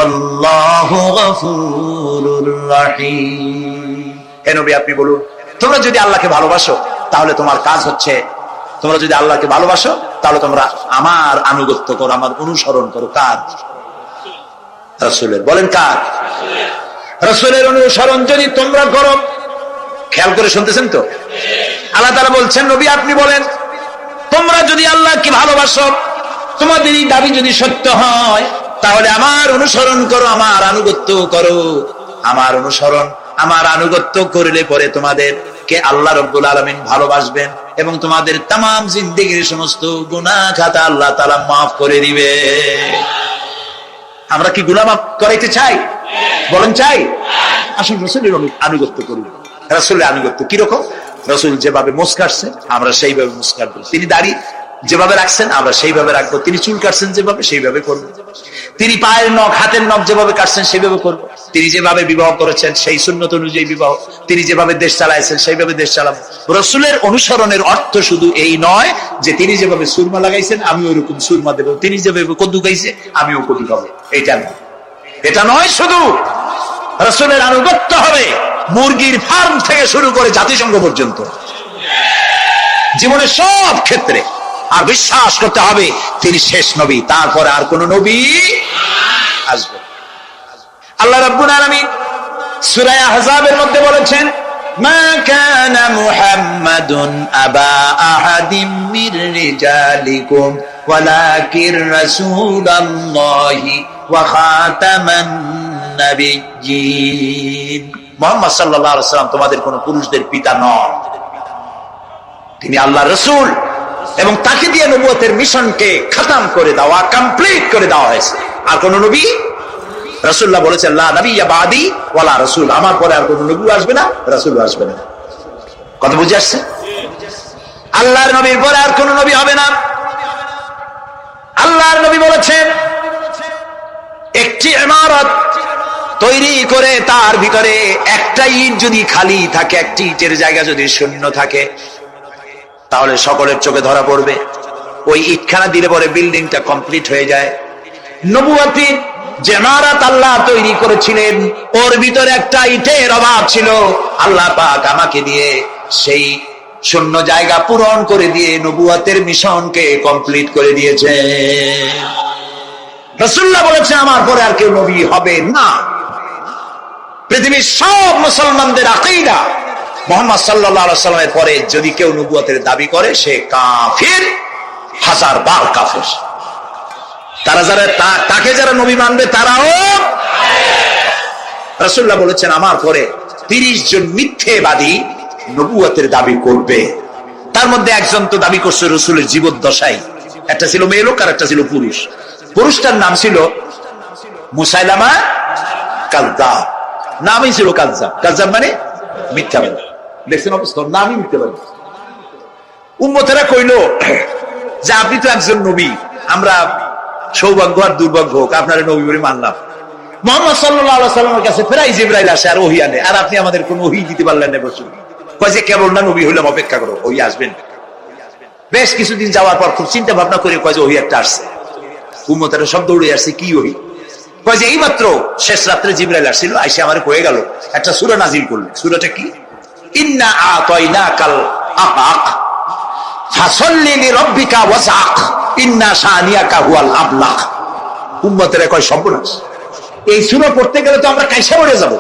আল্লাহু গফুরুর রহিম। হে নবী আপনি বলুন, তোমরা যদি আল্লাহকে ভালোবাসো তাহলে তোমার কাজ হচ্ছে, তোমরা যদি আল্লাহকে ভালোবাসো তাহলে তোমরা আমার আনুগত্য করো, আমার অনুসরণ করো। কার? রাসূলের। বলেন কার? রাসূলের অনুসরণ যদি তোমরা করো, খেয়াল করে শুনতেছেন তো, আল্লাহ তাআলা বলছেন, নবী আপনি বলেন, তোমরা যদি আল্লাহকে ভালোবাসো, তোমাদের এই দাবি যদি সত্য হয়, তাহলে আমার অনুসরণ করো, আমার আনুগত্য করো। আমার অনুসরণ, আমার আনুগত্য করলে পরে তোমাদের কে আল্লাহ রাব্বুল আলামিন ভালোবাসবেন এবং তোমাদের তামাম জিন্দেগির সমস্ত গুনাহ খাতা আল্লাহ তাআলা মাফ করে দিবে। আমরা কি গুনাহ মাফ করাইতে চাই? বলেন চাই? আসুন রাসূলের আনুগত্য করি। রাসূলের আনুগত্য কিরকম? রাসূল যেভাবে মুস্কাটছেন আমরা সেইভাবে মুস্কাট দেব। তিনি দাড়ি যেভাবে রাখছেন আমরা সেইভাবে রাখবো। তিনি চুল কাটছেন যেভাবে সেইভাবে করবো। তিনি পায়ের নখ, হাতের নখ যেভাবে কাটছেন সেইভাবে করবো। তিনি যেভাবে বিবাহ করেছেন সেই সুন্নত অনুযায়ী বিবাহ, তিনি যেভাবে দেশ চালাইছেন সেইভাবে দেশ চালাবো। রাসূলের অনুসরণের অর্থ শুধু এই নয় যে তিনি যেভাবে সুরমা লাগাইছেন আমি ওইরকম সুরমা দেবো, তিনি যেভাবে কদু খাইছে আমিও কদু খাবো, এটা নয়। এটা নয়, শুধু রাসূলের আনুগত্য হবে মুরগির ফার্ম থেকে শুরু করে জাতিসংঘ পর্যন্ত, জীবনের সব ক্ষেত্রে। আর বিশ্বাস করতে হবে তিনি শেষ নবী, তারপরে আর কোন নবী আসবে। আল্লাহ রাব্বুল আলামিন সূরা আহজাবের মধ্যে বলেছেন, মা কানা মুহাম্মাদুন আবা আহাদিম মির রিজালিকুম ওয়ালাকিন রাসূলুল্লাহি ওয়া খাতামান নাবিয়্যিন। মুহাম্মদ সাল্লাল্লাহু আলাইহি ওয়াসাল্লাম তোমাদের কোন পুরুষদের পিতা নন, তিনি আল্লাহর রাসূল এবং তাকে দিয়ে নবুয়তের মিশনকে খতম করে দেওয়া, কমপ্লিট করে দেওয়া হয়েছে। আর কোন নবী, রাসূলুল্লাহ বলেছেন লা নাবিয়্যা বাদি ওয়ালা রাসূল, আমার পরে আর কোন নবী আসবে না, রাসূল আসবে না। কথা বুঝে আসছে? আল্লাহর নবীর পরে আর কোন নবী হবে না। আল্লাহর নবী বলেছেন, একটি ইমারত তৈরি করে তার ভিতরে একটা ইট যদি খালি থাকে, একটি ইটের জায়গা যদি শূন্য থাকে, তাহলে সকলের চোখে ধরা পড়বে। ওই ইটখানা দিলে পরে বিল্ডিংটা কমপ্লিট হয়ে যায়। নবুয়তের যে ইমারত আল্লাহ তৈরি করেছিলেন, ওর ভিতরে একটা ইটের অভাব ছিল। আল্লাহ পাক আমাকে দিয়ে সেই শূন্য জায়গা পূরণ করে দিয়ে নবুয়তের মিশনকে কমপ্লিট করে দিয়েছে। রাসূলুল্লাহ বলেছেন আমার পরে আর কেউ নবী হবে না। পৃথিবীর সব মুসলমানদের আকীদা, মুহাম্মদ সাল্লাল্লাহু আলাইহি ওয়াসাল্লামের পরে যদি কেউ নবুয়তের দাবি করে সে কাফির, হাজার বার কাফির। তারা যারা তাকে যারা নবী মানবে তারাও। রাসূলুল্লাহ বলেছেন আমার পরে 30 জন মিথ্যেবাদী নবুয়তের দাবি করবে। তার মধ্যে একজন তো দাবি করছে রাসূলের জীবদ্দশায়, একটা ছিল মেয়ে লোক আর একটা ছিল পুরুষ। পুরুষটার নাম ছিল মুসাইলামা কাযযাব, নামই ছিল কাযযাব। কাযযাব মানে মিথ্যাবাদী। দেখছেন অবস্থা, নামই মিথ্যাবাদী। উম্মতেরা কইল যে আপনি তো একজন নবী, আমরা সৌভাগ্য আর দুর্ভাগ্য হোক আপনারা নবী বলে মানলাম। মুহাম্মদ সাল্লাল্লাহু আলাইহি ওয়াসাল্লামের কাছে প্রায় জিবরাইল আসে আর ওহী আনে, আর আপনি আমাদের কোনো ওহী দিতে পারলেন না। বসুন, কয় যে কেবল না নবী হইলাম, অপেক্ষা করো, ওহী আসবেন। বেশ কিছুদিন যাওয়ার পর খুব চিন্তা ভাবনা করে কয় যে ওহী একটা আসছে। উম্মতেরা সব দৌড়ে আসছে, কি ওহী? কয় যে এইমাত্র শেষ রাত্রে জিবরাইল আসছিল, আইসে আমারে কয়ে গেল একটা সূরা নাজিল করল। সূরাটা কি? ইন্না আতাইনাকাল আকাক ফাসাল্লি লিরাব্বিকা ওয়াসআক ইন্না শানিয়াকা হুয়াল আবলাগ। উম্মতেরা কয় সর্বনাশ, এই সূরা পড়তে গেলে তো আমরা কাইসা পড়ে যাব।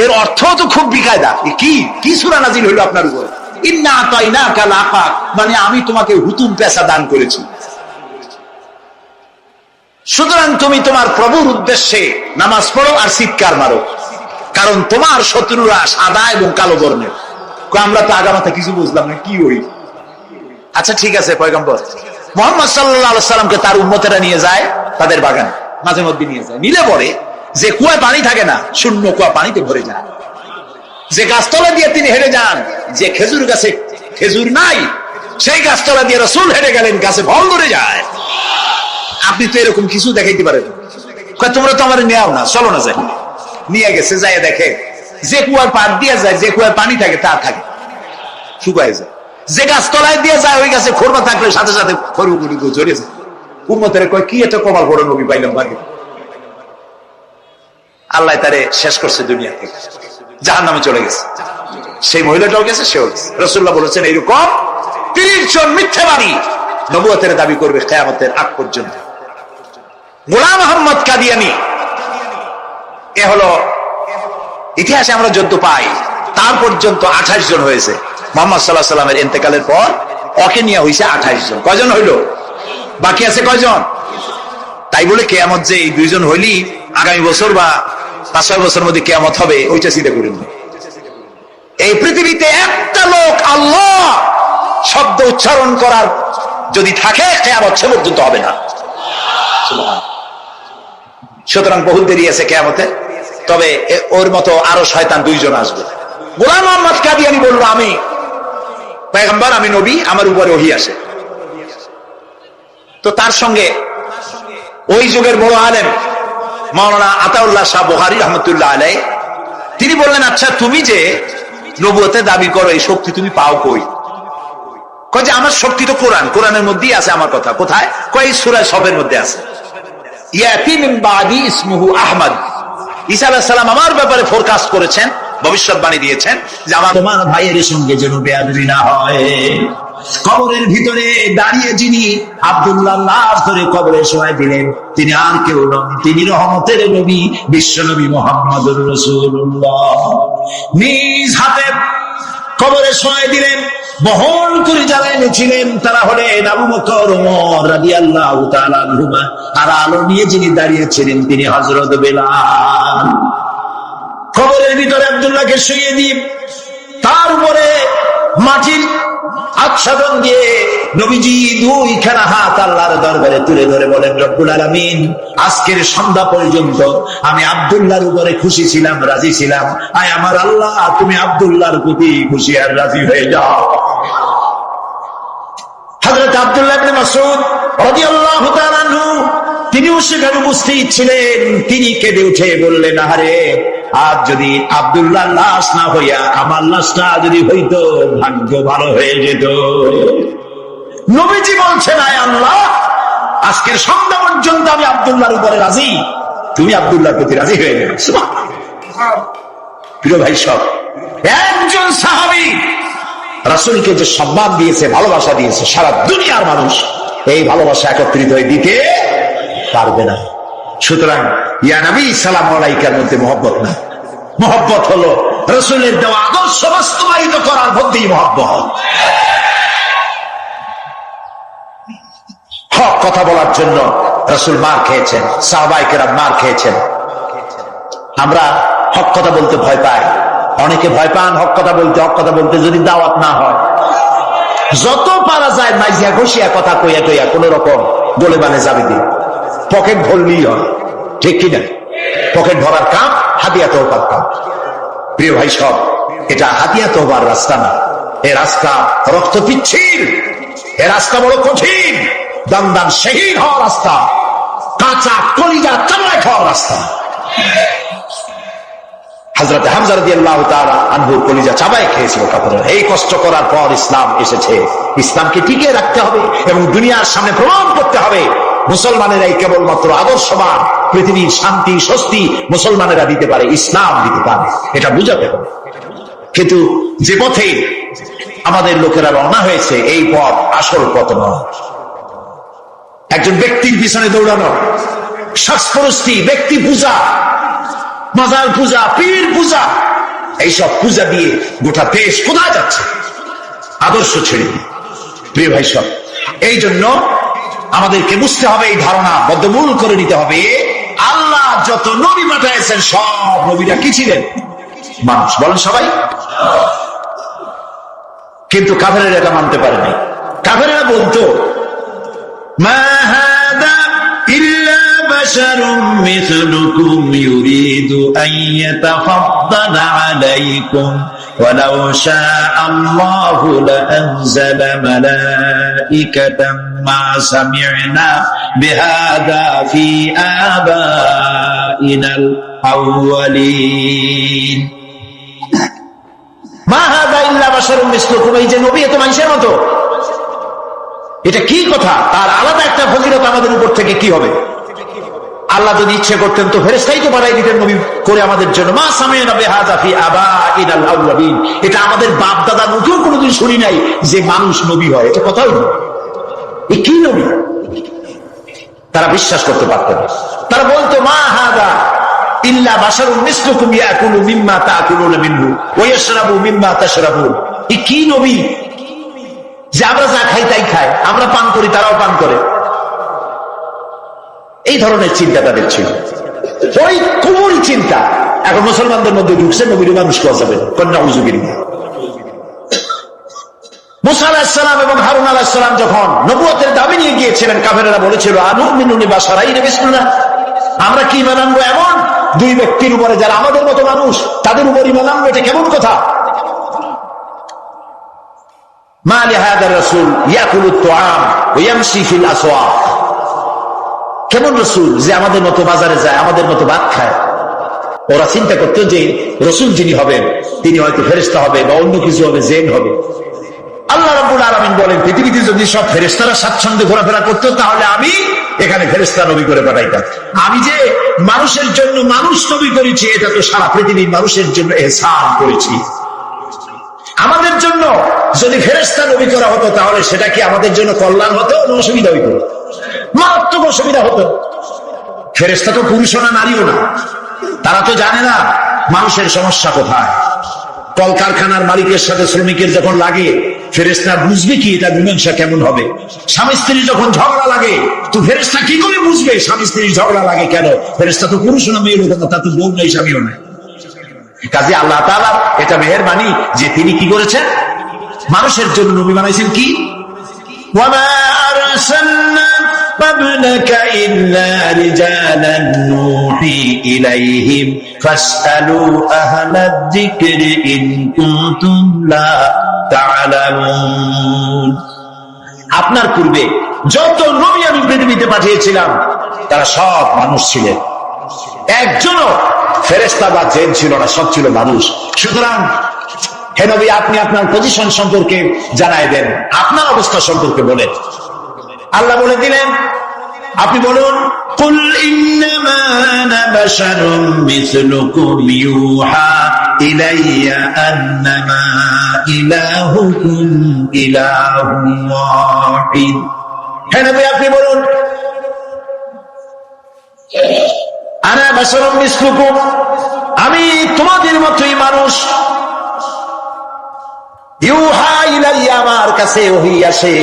এর অর্থ তো খুব বিকায়দা। কি সূরা নাজিল হইল আপনার উপর? ইন্না আতাইনাকাল আকাক মানে আমি তোমাকে হুতুম পেশা দান করেছি, সুতরাং তুমি তোমার প্রভুর উদ্দেশ্যে নামাজ পড়ো আর চিৎকার মারো, কারণ তোমার শত্রুরা সাদা এবং কালো বর্ণের। আমরা তো আগামাথা কিছু বুঝলাম না, কি ওই? আচ্ছা ঠিক আছে, পয়গম্বর মুহাম্মদ সাল্লাল্লাহু আলাইহি ওয়াসাল্লামকে তার উম্মতেরা নিয়ে যায় তাদের বাগানে, মাঝে মধ্যে নিয়ে যায়। নিলে পরে যে কুয়ায় পানি থাকে না, শূন্য কুয়া পানিতে ভরে যায়। যে গাছতলা দিয়ে তিনি হেঁটে যান, যে খেজুর গাছে খেজুর নাই, সেই গাছতলা দিয়ে রাসূল হেঁটে গেলেন, গাছে ফল ধরে যায়। আপনি তো এরকম কিছু দেখাইতে পারেন। তোমরা তো আমার নেও না, চলো না যাই। নিয়ে গেছে, যাই দেখে যে কুয়ার পার দিয়ে যায়, যে কুয়ার পানি থাকে তা থাকে, শুকায় যায়। যে গাছ তলায় দিয়ে যায় ওই গাছে খোরমা থাকলে সাথে সাথে খরগুলি ঝরে যায়। উম্মতের কয় কি একটা কপাল বড় নবী পাইলাম ভাগে। আল্লাহ তারে শেষ করছে দুনিয়া থেকে, জাহান্নামে চলে গেছে। সেই মহিলাটাও গেছে, সেও গেছে। রাসূলুল্লাহ বলেছেন এইরকম 30 জন মিথ্যাবাদী নবুয়তের দাবি করবে কিয়ামতের আগ পর্যন্ত। গোলাম আহমদ কাদিয়ানী, এ হলো ইতিহাসে আমরা যদ্য পাই তার পর্যন্ত 28 জন হয়েছে। মুহাম্মদ সাল্লাল্লাহু আলাইহি সাল্লামের ইন্তেকালের পর ওকে নিয়ে হইছে 28 জন। কয়জন হইল? বাকি আছে কয়জন? তাই বলে কিয়ামত যে এই দুইজন হইলি আগামী বছর বা 5-6 বছরের মধ্যে কিয়ামত হবে ওইটা চিন্তা করেন না। এই পৃথিবীতে একটা লোক আল্লাহ শব্দ উচ্চারণ করার যদি থাকে কিয়ামত সে পর্যন্ত হবে না। সুতরাং বহুত দেরি আছে কিয়ামতে। তবে ওর মতো আরো শয়তান 2 জন আসবে। গোলাম মোহাম্মদ কাদিয়ানী বলল, আমি পয়গম্বর, আমি নবী, আমার উপরে ওহী আসে। তো তার সঙ্গে ওই যুগের বড় আলেম মাওলানা আতাউল্লাহ শাহ বুখারী রাহমাতুল্লাহ আলাইহি তিনি বললেন, আচ্ছা তুমি যে নবুয়তের দাবি করো এই শক্তি তুমি পাও কই? কয় যে আমার শক্তি তো কোরআন, কোরআনের মধ্যেই আছে আমার কথা। কোথায়? কয় সূরা সফের মধ্যে আছে। ইয়াতি মিন বাদি ইসমুহু আহমদ। ঈসা আলাইহিস সালাম আমার ব্যাপারে ফোরকাস্ট করেছেন, ভবিষ্যৎবাণী দিয়েছেন যে আমার তোমার ভাইয়ের সঙ্গে যেন বেয়াদবি না হয়। কবরের ভিতরে দাঁড়িয়ে যিনি আব্দুল্লাহ লাশ ধরে কবরে শোয়াই দিলেন তিনি আর কেউ নন, তিনি রহমতের নবী বিশ্ব নবী মুহাম্মদুর রাসূলুল্লাহ। নিজ হাতে কবরে শোয়াই দিলেন, বহন করে যারা এনেছিলেন তারা হলেন আবু বকর, ওমর রাদিয়াল্লাহু তাআলা আনহুমা। আর আলো নিয়ে যিনি দাঁড়িয়েছিলেন তিনি হযরত বেলাল। কবরের ভিতরে আব্দুল্লাহকে শুইয়ে দিয়ে তার উপরে মাটির আচ্ছাদন দিয়ে নবীজি 2খানা হাত আল্লাহর দরবারে তুলে ধরে বলেন, রব্বুল আলামিন, আজকের সন্ধ্যা পর্যন্ত আমি আব্দুল্লাহর উপরে খুশি ছিলাম, রাজি ছিলাম। আয় আমার আল্লাহ, তুমি আব্দুল্লাহর প্রতি খুশি আর রাজি হয়ে যাও। হযরত আব্দুল্লাহ ইবনে মাসউদ রাদিয়াল্লাহু তাআলা আনহু তিনিও সেখানে উপস্থিত ছিলেন। তিনি কেঁদে উঠে বললেন, আহারে, আজ যদি আব্দুল্লাহ লাশ না হইয়া আমার লাশটা যদি হইতো ভাগ্য ভালো হয়ে যেত। নবীজি বলছেন, আয় আল্লাহ, আজকের সন্ধ্যা পর্যন্ত আমি আব্দুল্লাহর উপরে রাজি, তুমি আব্দুল্লাহর প্রতি রাজি হয়ে গেলে। প্রিয় ভাই সব, একজন সাহাবী রাসূলকে যে সম্মান দিয়েছে, ভালোবাসা দিয়েছে, সারা দুনিয়ার মানুষ এই ভালোবাসা একত্রিত হয়ে দিতে পারবে না। সুতরাং ইয়া নবী সালামু আলাইকার মধ্যে মহব্বত না, মহব্বত হলো রাসূলের দেওয়া আদর্শ বাস্তবায়িত করার মধ্যেই মহব্বত। হক কথা বলার জন্য রাসূল মার খেয়েছেন, সাহাবায়ে কেরাম মার খেয়েছেন। আমরা হক কথা বলতে ভয় পাই, অনেকে ভয় পান হক কথা বলতে। হক কথা বলতে যদি দাওয়াত না হয়, যত পারা যায় মাইজিয়া ঘষিয়া কথা কইয়া টইয়া কোন রকম গোলে বানে যাবে দিয়ে পকেট ভরলেই হয়, ঠিক কিনা? পকেট ভরার কাম হাতিয়া তওবার কাম। প্রিয় ভাই সব, এটা হাতিয়া তওবার রাস্তা না, এ রাস্তা রক্ত পিচ্ছিল, এ রাস্তা বড় কঠিন, দান দান শহীদ হওয়ার রাস্তা, কাঁচা কলিজা চামড়ায় খাওয়ার রাস্তা। হযরত হামজা রাদিয়াল্লাহু তাআলা আনহু কলিজা চাবায় খেয়েছিল কাপড়ে। এই কষ্ট করার পর ইসলাম এসেছে। ইসলামকে টিকিয়ে রাখতে হবে এবং দুনিয়ার সামনে প্রমাণ করতে হবে মুসলমানেরাই কেবলমাত্র আদর্শবান, পৃথিবীর শান্তি স্বস্তি মুসলমানেরা দিতে পারে, ইসলাম দিতে পারে, এটা বুঝাতে হবে। কিন্তু যে পথে আমাদের লোকেরা রওনা হয়েছে এই পথ আসল পথ নয়। একজন ব্যক্তির পিছনে দৌড়ানো, শাস্ত্রস্তি, ব্যক্তি পূজা, মাজার পূজা, পীর পূজা, এইসব পূজা দিয়ে গোটা দেশ কোথায় যাচ্ছে? আদর্শ ছেড়ে। প্রিয় ভাই সব, এই জন্য আমাদেরকে বুঝতে হবে, এই ধারণা বদ্ধমূল করে নিতে হবে, আল্লাহ যত নবী পাঠিয়েছেন সব নবীরা কি ছিলেন? মানুষ। বলেন সবাই। কিন্তু কাফেরেরা এটা মানতে পারেনি। কাফেরেরা বলতো, মা হাদা ইল্লা বাশারুম মিথলুকুম ইউরিদু আন ইয়াতাফাদ্দালা আলাইকুম ওয়ালাউ শাআ আল্লাহু লাআনজালা মালাইকাতাম মা সামি'না বিহাদা ফি আবাইনাল আউয়ালিন। মা হাদা ইল্লা বাশারুম মিথলুকুম, এই যে নবী এত মানুষের মতো, এটা কি কথা? তার আলাদা একটা ফজিলত আমাদের উপর থেকে কি হবে? আল্লাহ যদি ইচ্ছে করতেন তো ফেরেশতাই তো বানাই দিতেন নবী করে আমাদের জন্য। মা সামি'না বিহাযা ফি আবাইনাল আউয়ালিন, এটা আমাদের বাপ দাদা মুখেও কোনোদিন শুনি নাই যে মানুষ নবী হয়, এটা কথাই না। এ কি নবী? তারা বিশ্বাস করতে পারতেন না। তারা বলতো, মা হাদা ইল্লা বাশারুম মিসলুকুম ইয়াকুলু মিম্মা তাকুলুনা মিনহু ওয়া ইয়াশরাবু মিম্মা তাশরাবুন। এ কি নবী যে আমরা যা খাই তাই খাই, আমরা পান করি তারাও পান করে। এই ধরনের চিন্তা তাদের ছিল, ওই কুমুর চিন্তা এখন মুসলমানদের মধ্যে ঢুকছে। নবীর মানুষ পাওয়া যাবে কন্যা হুজুগিরি। মুসা আলাইহিস সালাম এবং হারুন আলাইহিস সালাম যখন নবুয়তের দাবি নিয়ে গিয়েছিলেন, কাফেররা বলেছিল আনুমিনুনি বাশারাইন মিসলুনা, আমরা কি ঈমান আনবো এমন দুই ব্যক্তির উপরে যারা আমাদের মতো মানুষ, তাদের উপর ঈমান আনবো, এটা কেমন কথা? মা লিহাদার রাসূল ইয়াকুলুত তুআম ওয়া ইয়ামশি ফিল আসওয়াক, কেমন রাসূল যে আমাদের মতো বাজারে যায়, আমাদের মতো ভাত খায়। ওরা চিন্তা করতো যে রাসূল যিনি হবেন তিনি হয়তো ফেরেশতা হবে বা অন্য কিছু হবে, জিন হবে। আল্লাহ রাব্বুল আলামিন বলেন, পৃথিবীতে যদি সব ফেরেশতারা স্বাচ্ছন্দ্যে ঘোরাফেরা করতো তাহলে আমি এখানে ফেরেশতা নবী করে পাঠাইতাম। আমি যে মানুষের জন্য মানুষ নবী করেছি, এটা তো সারা পৃথিবীর মানুষের জন্য ইহসান করেছি। আমাদের জন্য যদি ফেরেশতা নবী করা হতো তাহলে সেটা কি আমাদের জন্য কল্যাণ হতো না অসুবিধা হইতো? মারাত্মক অসুবিধা হতো। ফেরেশতা তো পুরুষও না নারীও না, তারা তো জানে না মানুষের সমস্যা কোথায়। কলকারখানার মালিকের সাথে শ্রমিকের যখন লাগে, ফেরেশতা বুঝবে কি এটা মীমাংসা কেমন হবে? স্বামী স্ত্রীর যখন ঝগড়া লাগে, তো ফেরেশতা কি করে বুঝবে স্বামী স্ত্রীর ঝগড়া লাগে কেন? ফেরেশতা তো পুরুষ না মেয়ের কথা, তা তো বউ নেই স্বামীও নাই। কাজে আল্লাহ তাআলা এটা মেহেরবানি যে তিনি কি করেছেন, মানুষের জন্য নবী বানাইছেন। কি ওয়ামা আরসালনা ক্বাবলাকা ইল্লা রিজালান নূহি ইলাইহিম ফাসআলু আহলাদ যিকরি ইন কুনতুম লা তা'লামুন। আপনার পূর্বে যত নবী আমি পৃথিবীতে পাঠিয়েছিলাম তারা সব মানুষ ছিলেন, একজনও ফেরেশতা বা জিন ছিল না, সব ছিল মানুষ। সুতরাং হে নবী, আপনি আপনার পজিশন সম্পর্কে জানাই দেন, আপনার অবস্থা সম্পর্কে বলেন। আল্লাহ বলে দিলেন, আপনি বলুন, কুল ইন্নামা আনা বাশারুম মিসলুকুম ইউহা ইলাইয়া আন্নামা ইলাহুকুম ইলাহুন ওয়াহিদ। হে নবী, আপনি বলুন, আনা বাশারুম মিসলুকুম, আমি তোমাদের মতোই মানুষ। ইউহা ইলাইয়া, আমার কাছে ওহী আসে।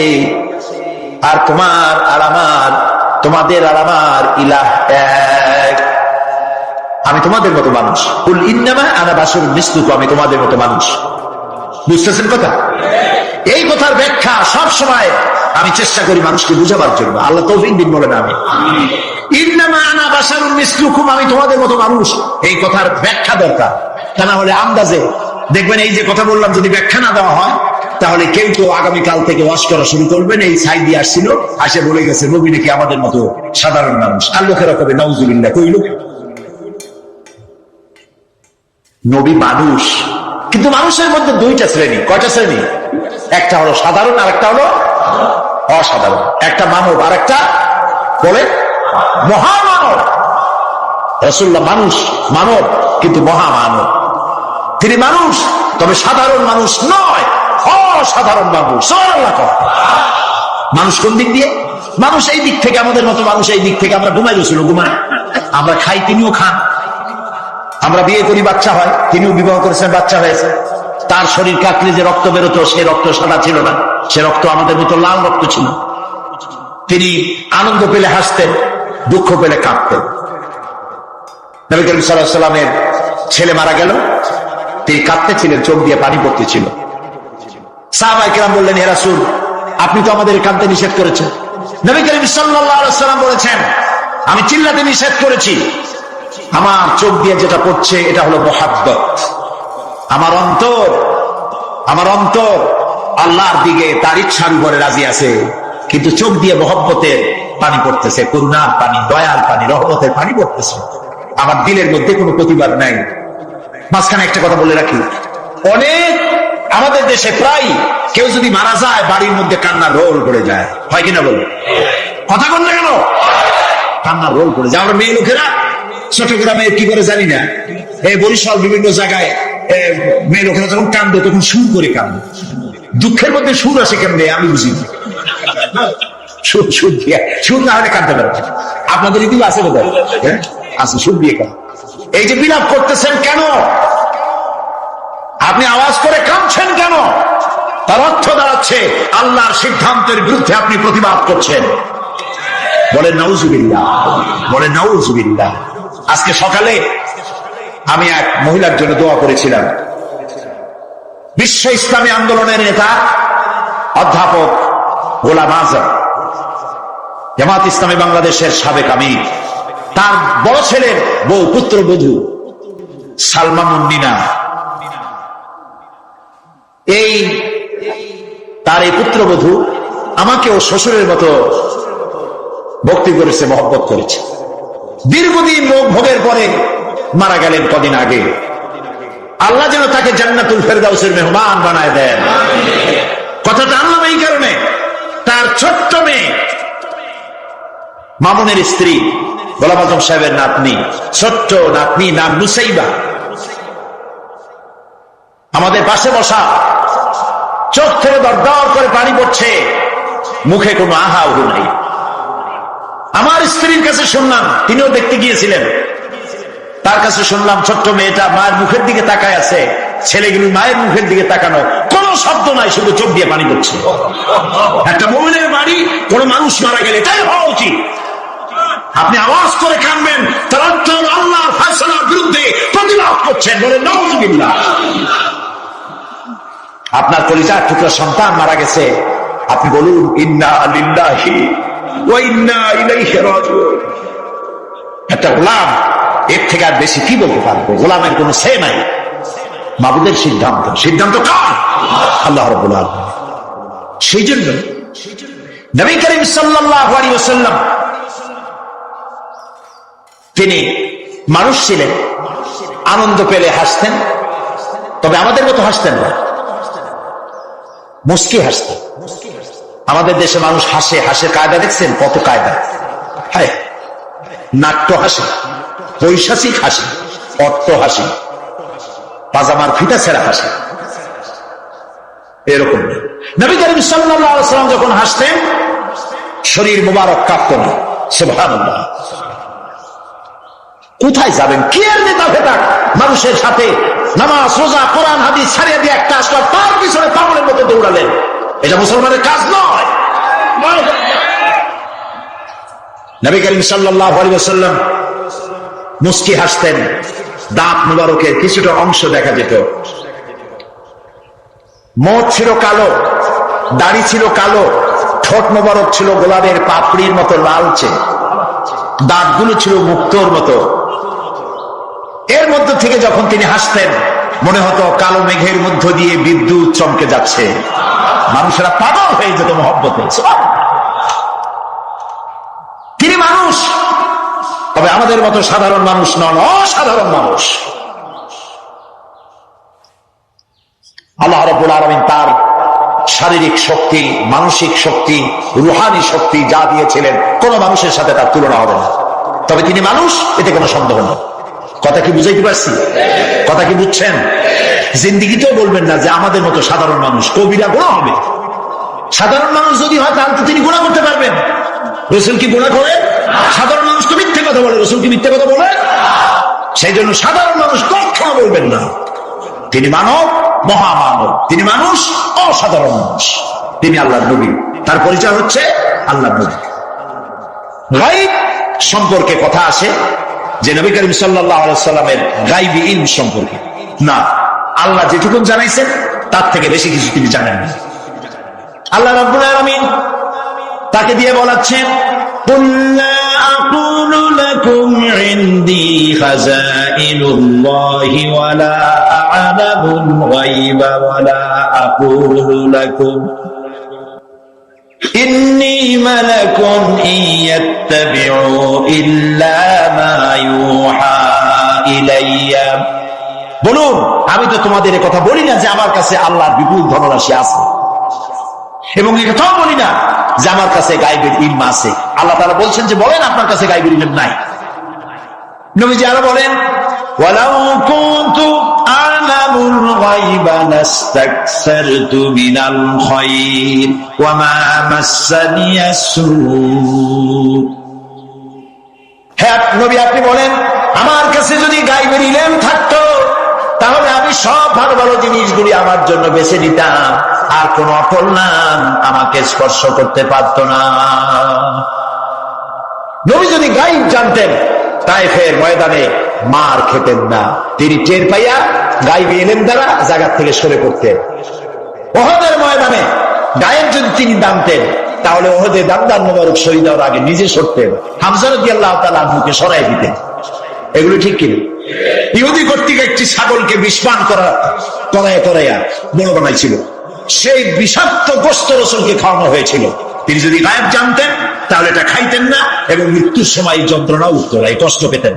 আর তোমার আর আমার, তোমাদের আর আমার ইলাহ এক, আমি তোমাদের মতো মানুষ। কুল ইন্নামা আনা বাশারুম মিসলুকুম, আমি তোমাদের মতো মানুষ। বুঝতেছেন কথা? এই কথার ব্যাখ্যা সব সময় আমি চেষ্টা করি মানুষকে বুঝাবার জন্য। আল্লাহ তৌফিক দিন বলেন আমি। ইন্নামা আনা বাশারুম মিসলুকুম, আমি তোমাদের মতো মানুষ, এই কথার ব্যাখ্যা দরকার। তা না হলে আন্দাজে দেখবেন এই যে কথা বললাম, যদি ব্যাখ্যা না দেওয়া হয় তাহলে কেউ তো আগামীকাল থেকে ওয়াজ করা শুরু করবেন, এই সাইড দিয়ে আসছিল, আসে বলে গেছে নবী নাকি আমাদের মতো সাধারণ মানুষ। আর লোকেরা কবে নাউজুবিল্লাহ, কইল নবী মানুষ, কিন্তু মানুষের মধ্যে দুইটা শ্রেণী। কয়টা শ্রেণী? একটা হলো সাধারণ আর একটা হলো অসাধারণ। একটা মানব আর একটা বলে মহামানব। রাসূলুল্লাহ মানুষ, মানব, কিন্তু মহামানব। তিনি মানুষ, তবে সাধারণ মানুষ নয়, অসাধারণ মানুষ। সুবহানাল্লাহ। মানুষ কোন দিক দিয়ে? মানুষ এই দিক থেকে, আমাদের মতো মানুষ এই দিক থেকে। আমরা ঘুমাই, রসুল ঘুমায়, আমরা খাই, তিনিও খান। আমরা বিয়ে করি, বাচ্চা হয়, তিনিও বিবাহ করেছেন, বাচ্চা হয়েছে। তার শরীর কাটলে যে রক্ত বেরোতো, সে রক্ত সাদা ছিল না, সে রক্ত আমাদের মতো লাল রক্ত ছিল। তিনি আনন্দ পেলে হাসতেন, দুঃখ পেলে কাঁদতেন। নবী করিম সাল্লাল্লাহু আলাইহি ওয়াসাল্লামের ছেলে মারা গেল, তিনি কাঁদতেছিলেন, চোখ দিয়ে পানি পড়তেছিল। সাহাবায়ে কেরাম বললেন, হে রাসূল, আপনি তো আমাদের কাঁদতে নিষেধ করেছেন। নবী করিম সাল্লাল্লাহু আলাইহি ওয়াসাল্লাম বলেছেন, আমি চিল্লাতে নিষেধ করেছি, আমার চোখ দিয়ে যেটা পড়ছে এটা হলো মুহাব্বত। আমার অন্তর আল্লাহর দিকে তার ইচ্ছার উপরে রাজি আছে, কিন্তু চোখ দিয়ে মহব্বতের পানি পড়তেছে, করুণার পানি, দয়ার পানি, রহমতের পানি পড়তেছে। আমার দিলের মধ্যে কোনো প্রতিবাদ নাই। মাঝখানে একটা কথা বলে রাখি, অনেক আমাদের দেশে প্রায় কেউ যদি মারা যায়, বাড়ির মধ্যে কান্না রোল করে যায়, হয় কিনা বলো? কথা বল না কেন? কান্না রোল করে যায়। আমরা মেয়ে লোকেরা চট্টগ্রামে কি করে জানি না, এই বরিশাল বিভিন্ন জায়গায় মেয়ে লোকেরা যখন কান্দে তখন সুর করে কান্দে। দুঃখের মধ্যে সুর আসে কেমনে আমি বুঝি না। সুর না হলে কাঁদতে পারে। আপনাদের ইতিহাস আছে বোধ হয়, আছে, সুর দিয়ে কাঁদে। এই যে বিলাপ করতেছেন কেন? আপনি আওয়াজ করে কাঁদছেন কেন? তার অর্থ দাঁড়াচ্ছে আল্লাহর সিদ্ধান্তের বিরুদ্ধে আপনি প্রতিবাদ করছেন। বলে নাউজুবিল্লাহ, বলে নাউজুবিল্লাহ। আজকে সকালে আমি এক মহিলার জন্য দোয়া করেছিলাম। বিশ্ব ইসলামী আন্দোলনের নেতা অধ্যাপক গোলাম আজম, জামাত ইসলামী বাংলাদেশের সাবেক আমির, তার বড় ছেলের বউ পুত্রবধূ সালমা মুন্নিনা, তার এই পুত্রবধূ আমাকেও শ্বশুরের মতো ভক্তি করেছে, মহব্বত করেছে। দীর্ঘদিন রোগ ভোগের পরে মারা গেলেন কদিন আগে। আল্লাহ যেন তাকে জান্নাতুল ফেরদাউসের মেহমান বানায় দেন। কথাটা আনলাম এই কারণে, তার ছোট্ট মেয়ে মামুনের স্ত্রী গোলাম আজম সাহেবের নাতনি, ছোট্ট নাতনি, নাম নুসাইবা, আমাদের পাশে বসা, চোখ থেকে দরদর করে পানি পড়ছে, মুখে কোনো আহা উহু নাই। আমার স্ত্রীর কাছে শুনলাম, তিনিও দেখতে গিয়েছিলেন, তার কাছে শুনলাম ছোট্ট মেয়েটা মায়ের মুখের দিকে তাকায় আছে, ছেলেগুলো মায়ের মুখের দিকে তাকানো, কোনো শব্দ নাই, শুধু চোখ দিয়ে পানি পড়ছে। একটা মুমিনের বাড়ি কোনো মানুষ মারা গেলে তাই হওয়া উচিত। আপনি আওয়াজ করে কাঁদবেন, তার অর্থ আল্লাহর ফয়সালার বিরুদ্ধে প্রতিবাদ করছেন। বলে নাউজুবিল্লাহ। আপনার কলিজার টুকরা সন্তান মারা গেছে, আপনি বলুন ইন্না লিল্লাহি ওয়া ইন্না ইলাইহি রাজিউন। একটা গোলাম এর থেকে আর বেশি কি বলতে পারবে? গোলামের কোনো সে নাই। মাবুদের সিদ্ধান্ত, সিদ্ধান্ত কার? আল্লাহ রাব্বুল আলামিন। সেই জন্য নবী করিম সাল্লাল্লাহু আলাইহি ওয়াসাল্লাম তিনি মানুষ ছিলেন, আনন্দ পেলে হাসতেন, তবে আমাদের মতো হাসতেন না, মুস্কি হাসতেন। আমাদের দেশে মানুষ হাসে, হাসে কায়দা দেখছেন? কত কায়দা! হায়, নাট্য হাসি, পৈশাচিক হাসি, অট্ট হাসি, পাজামার ফিতা ছেঁড়া হাসি, এরকম না। নবী করিম সাল্লাল্লাহু আলাইহি ওয়াসাল্লাম যখন হাসতেন, শরীর মুবারক কাঁপত না। সুবহানাল্লাহ। কোথায় যাবেন? কি এর নেতা ফেতা মানুষের সাথে নামাজ রোজা কোরআন হাদিস ছাড়িয়ে দিয়ে একটা আসলো, তার পিছনে পাগলের মতো দৌড়ালেন। এটা মুসলমানের কাজ নয়। নবী করিম সাল্লাল্লাহু আলাইহি ওয়াসাল্লাম মুস্কি হাসতেন, দাঁত মুবারকের কিছুটা অংশ দেখা যেত। মুখ ছিল কালো, দাড়ি ছিল কালো, ঠোঁট মুবারক ছিল গোলাপের পাপড়ির মতো লালচে, দাঁতগুলো ছিল মুক্তোর মতো। এর মধ্য থেকে যখন তিনি হাসতেন, মনে হতো কালো মেঘের মধ্য দিয়ে বিদ্যুৎ চমকে যাচ্ছে, মানুষেরা পাগল হয়ে যেত মহব্বতে। তিনি মানুষ, তবে আমাদের মতো সাধারণ মানুষ নন, অসাধারণ মানুষ। আল্লাহ রাব্বুল আলামিন তার শারীরিক শক্তি, মানসিক শক্তি, রুহানি শক্তি যা দিয়েছিলেন, কোন মানুষের সাথে তার তুলনা হবে না। তবে তিনি মানুষ, এতে কোনো সন্দেহ নেই। কথা কি বুঝাইতে পারছি? কথা কি বুঝছেন? জিন্দিগিতেও বলবেন না যে আমাদের মতো সাধারণ মানুষ, কবিরা গুনাহ হবে। সাধারণ মানুষ যদি হয় তাহলে তো তিনি গুনাহ করতে পারবেন। রাসূল কি গুনাহ করে? সাধারণ মানুষ তো মিথ্যে কথা বলে, রাসূল কি মিথ্যে কথা বলে? সেই জন্য সাধারণ মানুষ কখনো বলবেন না। তিনি মানব, মহামানব। তিনি মানুষ, অসাধারণ মানুষ। তিনি আল্লাহর নবী, তার পরিচয় হচ্ছে আল্লাহর নবী। গায়ব সম্পর্কে কথা আসে যে নবী করিম সাল্লাল্লাহু আলাইহি ওয়াসাল্লামের গায়বী ইলম সম্পর্কে না, আল্লাহ যেটুকু জানাইছেন তার থেকে বেশি কিছু তিনি জানেন না। আল্লাহ রাব্বুল আলামিন তাকে দিয়ে বলাচ্ছেন, কুল লা আকুলু লাকুম ইনদি খাযাইনুল্লাহি ওয়া লা আ'লামুল গায়বা ওয়া লা আকুলু লাকুম ইন্নী মালাকুন ইয়াত্তাবিউ ইল্লা মা ইউহা ইলাইয়া। বলুন, আমি তো তোমাদের এ কথা বলি না যে আমার কাছে আল্লাহর বিপুল ধনরাশি আছে, এবং এ কথাও বলি না যে আমার কাছে গায়বের ইলম আছে। আল্লাহ তাআলা বলছেন যে বলেন আপনার কাছে গায়বের ইলম নাই। নবীজি আরো বলেন, ওয়ালাউ কুনতু আ'লামুল গায়বা লাস্তাকসারতু মিনাল খায়র ওয়া মা মাসসানিয়াস সূ। হ্যাঁ নবী, আপনি বলেন আমার কাছে যদি গায়বের ইলম থাকতো তাহলে আমি আমি সব ভালো ভালো জিনিসগুলি আমার জন্য বেছে নিতাম, আর কোন অকল্যাণ আমাকে স্পর্শ করতে পারত না। নবী যদি গায়েব জানতেন, তায়েফের ময়দানে মার খেতেন না। তিনি টের পাইয়া গায়েব এলেন দ্বারা জায়গা থেকে সরে পড়তেন। ওহদের ময়দানে গায়েব যদি তিনি জানতেন, তাহলে ওহদে দান্দার মোবারক শহীদ হওয়ার আগে নিজে সরতেন, হামজা রাদিয়াল্লাহু তাআলা আনহুকে সরাই দিতেন। এগুলো ঠিক কিনা? ইহুদি কর্তৃক একটি ছাগলকে বিষপান করাইয়া বড় বানাইছিল, সেই বিষাক্ত গোশত রাসূলকে খাওয়ানো হয়েছিল। তিনি যদি গায়েব জানতেন, তাহলে এটা খাইতেন না এবং মৃত্যুর সময় যন্ত্রণা উত্তরায় কষ্ট পেতেন।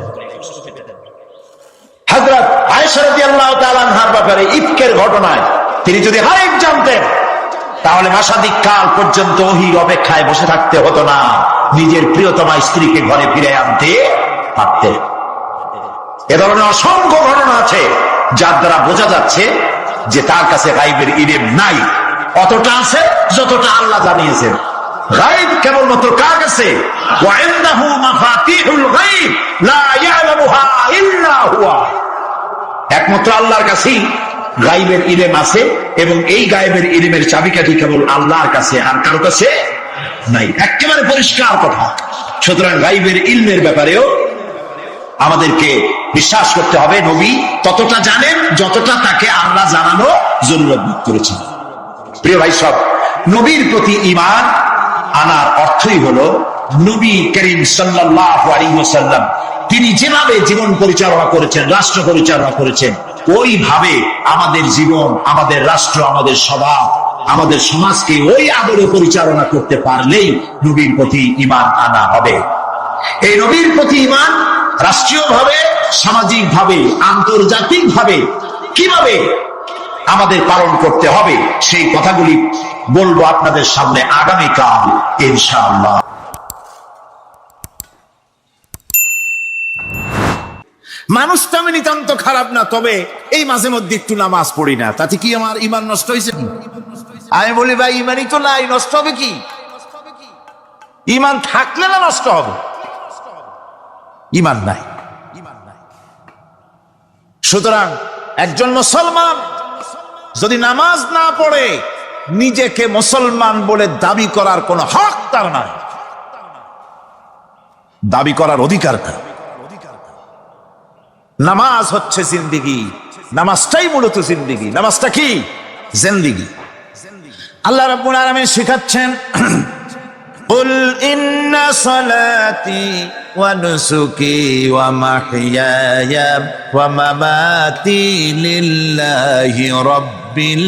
হযরত আয়েশা রাদিয়াল্লাহু তাআলা আনহার ব্যাপারে ইফকের ঘটনায় তিনি যদি গায়েব জানতেন, তাহলে মাসাদিক কাল পর্যন্ত ওহীর অপেক্ষায় বসে থাকতে হতো না, নিজের প্রিয়তমা স্ত্রীকে ঘরে ফিরে আনতে পারতেন। এ ধরনের অসংখ্য ঘটনা আছে যার দ্বারা বোঝা যাচ্ছে যে তার কাছে গায়েবের ইলম নাই। অতটা আছে যতটা আল্লাহ জানিয়েছেন। গায়েব কেবলমাত্র কার কাছে? ওয়া ইনদাহু মাফাতিহুল গায়ব লা ইয়ালামুহা ইল্লা হুয়া। একমাত্র আল্লাহর কাছেই গায়েবের ইলম আছে, এবং এই গায়েবের ইলমের চাবিকাঠি কেবল আল্লাহর কাছে, আর কারো কাছে নাই। একেবারে পরিষ্কার কথা। সুতরাং গায়েবের ইলমের ব্যাপারেও আমাদেরকে বিশ্বাস করতে হবে, নবী ততটা জানেন যতটা তাকে আল্লাহ জানানো জরুরত বোধ করেছেন। প্রিয় ভাই সব, নবীর প্রতি ঈমান আনার অর্থই হলো নবী করিম সাল্লাল্লাহু আলাইহি ওয়াসাল্লাম তিনি যেভাবে জীবন পরিচালনা করেছেন, রাষ্ট্র পরিচালনা করেছেন, ওইভাবে আমাদের জীবন, আমাদের রাষ্ট্র, আমাদের স্বভাব, আমাদের সমাজকে ওই আদরে পরিচালনা করতে পারলেই নবীর প্রতি ঈমান আনা হবে। এই নবীর প্রতি ঈমান রাষ্ট্রীয়ভাবে, সামাজিকভাবে, আন্তর্জাতিকভাবে কিভাবে আমাদের পালন করতে হবে, সেই কথাগুলি বলবো আপনাদের সামনে আগামীকাল ইনশাআল্লাহ। মানুষটা আমি নিতান্ত খারাপ না, তবে এই মাঝে মধ্যে একটু নামাজ পড়ি না, তাতে কি আমার ঈমান নষ্ট হয়েছে? আমি বলি ভাই ঈমানই তো নাই, নষ্ট হবে কি? ঈমান থাকলে না নষ্ট হবে? ঈমান নাই। সুতরাং একজন মুসলমান যদি নামাজ না পড়ে, নিজেকে মুসলমান বলে দাবি করার কোন হক তার নাই, দাবি করার অধিকার নাই। নামাজ হচ্ছে জিন্দেগি, নামাজটাই মূলত জিন্দেগি। নামাজটা কি? জিন্দেগি। আল্লাহ রাব্বুল আলামিন শিখাচ্ছেন, কুল ইন্না সালাতি ওয়া নুসুকি ওয়া মাহইয়ায়া ওয়া মামাতি লিল্লাহি রাব্বিল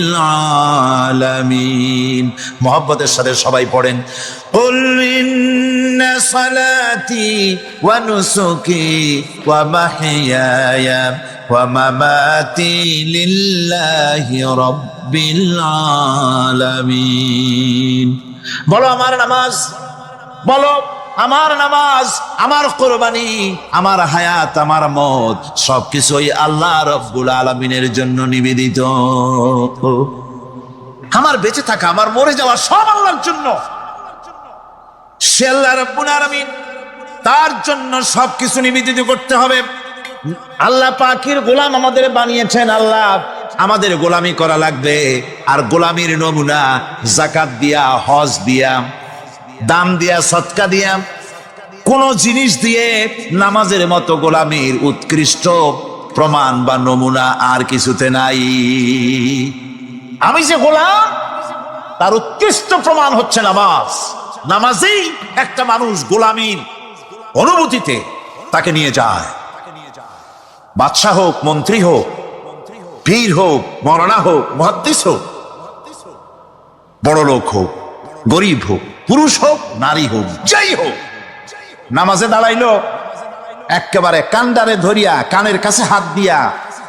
আলামিন। মুহাব্বতের সাথে সবাই পড়েন, কুল ইন্না সালাতি ওয়া নুসুকি ওয়া মাহইয়ায়া ওয়া মামাতি লিল্লাহি রাব্বিল আলামিন। বলো আমার নামাজ, বলো আমার নামাজ, আমার কোরবানি, আমার হায়াত, আমার মত সবকিছুই আল্লাহ রাব্বুল আলামিনের জন্য নিবেদিত। আমার বেঁচে থাকা, আমার মরে যাওয়া সব আল্লাহর জন্য। সে আল্লাহ রাব্বুল আলামিন, তার জন্য সবকিছু নিবেদিত করতে হবে। আল্লাহ পাকের গোলাম আমাদের বানিয়েছেন, আল্লাহ আমাদের গোলামি করা লাগবে। আর গোলামির নমুনা যাকাত দিয়া, হজ দিয়া, দাম দিয়া, সদকা দিয়া, কোন জিনিস দিয়ে নামাজের মতো গোলামির উৎকৃষ্ট প্রমাণ বা নমুনা আর কিছুতে নাই। আমি যে গোলাম, তার উৎকৃষ্ট প্রমাণ হচ্ছে নামাজ। নামাজেই একটা মানুষ গোলামির অনুভূতিতে তাকে নিয়ে যায়। বাদশাহ হোক, মন্ত্রী হোক, পীর হোক, মৌলানা হোক, মুহাদ্দিস হোক, বড় লোক হোক, গরিব হোক, পুরুষ হোক, নারী হোক, যাই হোক, নামাজে দাঁড়াইলো, একেবারে কান্ডারে ধরিয়া, কানের কাছে হাত দিয়া,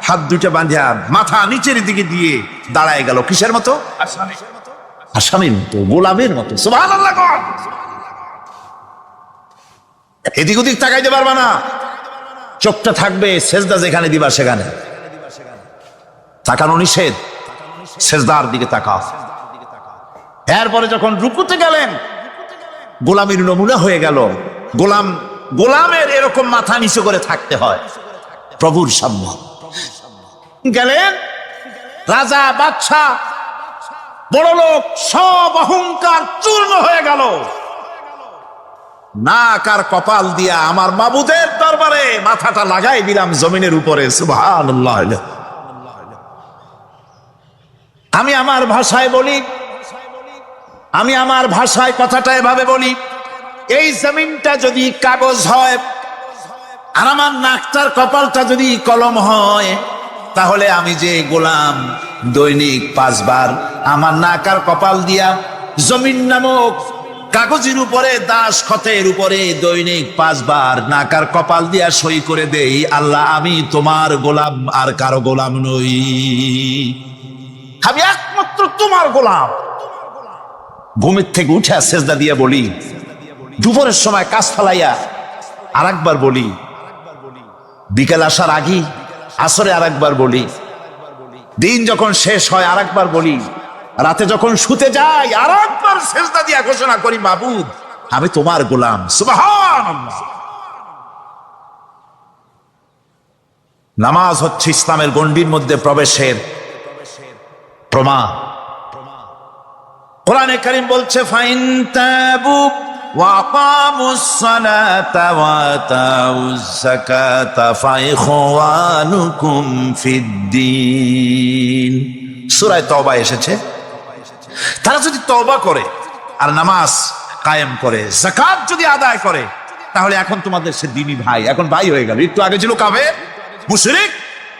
হাত দুইটা বাঁধিয়া, মাথা নিচের দিকে দিয়ে দাঁড়ায় গেল। কিসের মতো? আসামির মতো, গোলামের মতো। সুবহানাল্লাহ। এদিক ওদিক তাকাইতে পারবা না, চোখটা থাকবে সেজদা যেখানে দিবা সেখানে। তাকানো নিষেধ, সেজদার দিকে তাকাও। এরপরে যখন রুকুতে গেলেন, গোলামের নমুনা হয়ে গেল। গোলামের এরকম মাথা নিচু করে থাকতে হয় প্রভুর সামনে। গেলেন, রাজা বাদশাহ বড় লোক সব অহংকার চূর্ণ হয়ে গেল। নাক আর কপাল দিয়া আমার মাবুদের দরবারে মাথাটা লাগাই দিলাম জমিনের উপরে। সুবহানাল্লাহ। আমি আমার ভাষায় বলি, আমি আমার ভাষায় কথাটা এভাবে বলি, এই জমিনটা যদি কাগজ হয় আর আমার নাকটার কপালটা যদি কলম হয়, তাহলে আমি যে গোলাম দৈনিক 5 বার আমার নাক আর কপাল দিয়া জমিন নামক কাগজের উপরে দাস খতের উপরে দৈনিক 5 বার নাক আর কপাল দিয়া সই করে দেই, আল্লাহ আমি তোমার গোলাম আর কারো গোলাম নই, আমি একমাত্র তোমার গোলাম। ঘুমের থেকে উঠে সেজদা দিয়ে বলি, দুপুরের সময় কাজ ফেলাইয়া আর একবার বলি, বিকেল আসার আগে আসরে আর একবার বলি, দিন যখন শেষ হয় আর একবার বলি, রাতে যখন শুতে যাই আর একবার সেজদা দিয়া ঘোষণা করি, মাবুদ আমি তোমার গোলাম। সুবহানাল্লাহ। নামাজ হচ্ছে ইসলামের গণ্ডির মধ্যে প্রবেশের প্রমাণ। কোরআনে কারীম বলছে, ফাইন তাবু ওয়া আকামুস সালাতা ওয়া আতাউজ যাকাতা ফাইখওয়ানুকুম ফিদ্দীন। সূরা তওবা এসেছে, তারা যদি তওবা করে আর নামাজ কায়েম করে, যাকাত যদি আদায় করে, তাহলে এখন তোমাদের সে দ্বীনি ভাই, এখন ভাই হয়ে গেল। একটু আগে ছিল কাফের মুশরিক,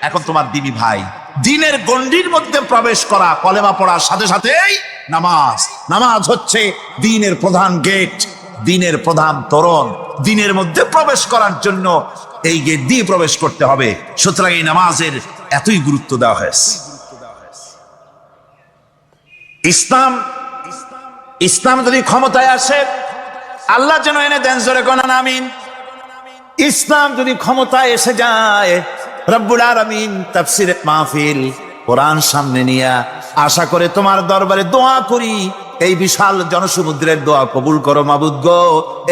এখন তোমার দ্বীনি ভাই। দ্বীনের গণ্ডির মধ্যে প্রবেশ করা, কলেমা পড়ার সাথে সাথেই নামাজ। নামাজ হচ্ছে দ্বীনের প্রধান গেট, দ্বীনের প্রধান তোরণ। দ্বীনের মধ্যে প্রবেশ করার জন্য এই গেট দিয়ে প্রবেশ করতে হবে। সুতরাং এই নামাজের এতই গুরুত্ব দেওয়া হয়েছে। ইসলাম যদি ক্ষমতায় আসে, আল্লাহ যেন এনে দেন, জোরে কোন আমিন। ইসলাম যদি ক্ষমতায় এসে যায়, রব্বুল আলামিন তাফসীর মাহফিল কোরআন সামনে নিয়ে আশা করে তোমার দরবারে দোয়া করি, এই বিশাল জনসমুদ্রের দোয়া কবুল করো মাবুদ গো,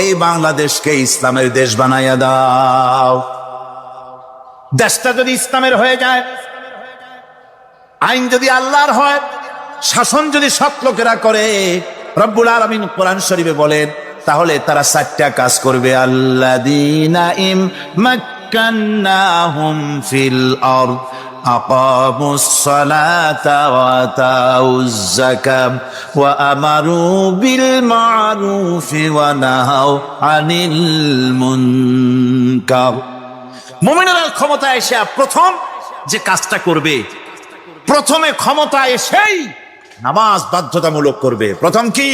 এই বাংলাদেশকে ইসলামের দেশ বানাইয়া দাও। দেশটা যদি ইসলামের হয়ে যায়, আইন যদি আল্লাহর হয়, শাসন যদি সৎ লোকেরা করে, রব্বুল আলামিন কোরআন শরীফে বলেন, তাহলে তারা 4টা কাজ করবে। আল্লাযীনা ইম্মাক্কান্নাহুম ফিল আরদ আকামুস সালাতা ওয়া আতাউজ যাকাত ওয়া আমারু বিল মা'রুফি ওয়া নাহাউ আনিল মুনকার। মুমিনেরা ক্ষমতা এসে প্রথম যে কাজটা করবে, প্রথমে ক্ষমতা এসেই নামাজ বাধ্যতামূলক করবে। প্রথম কি?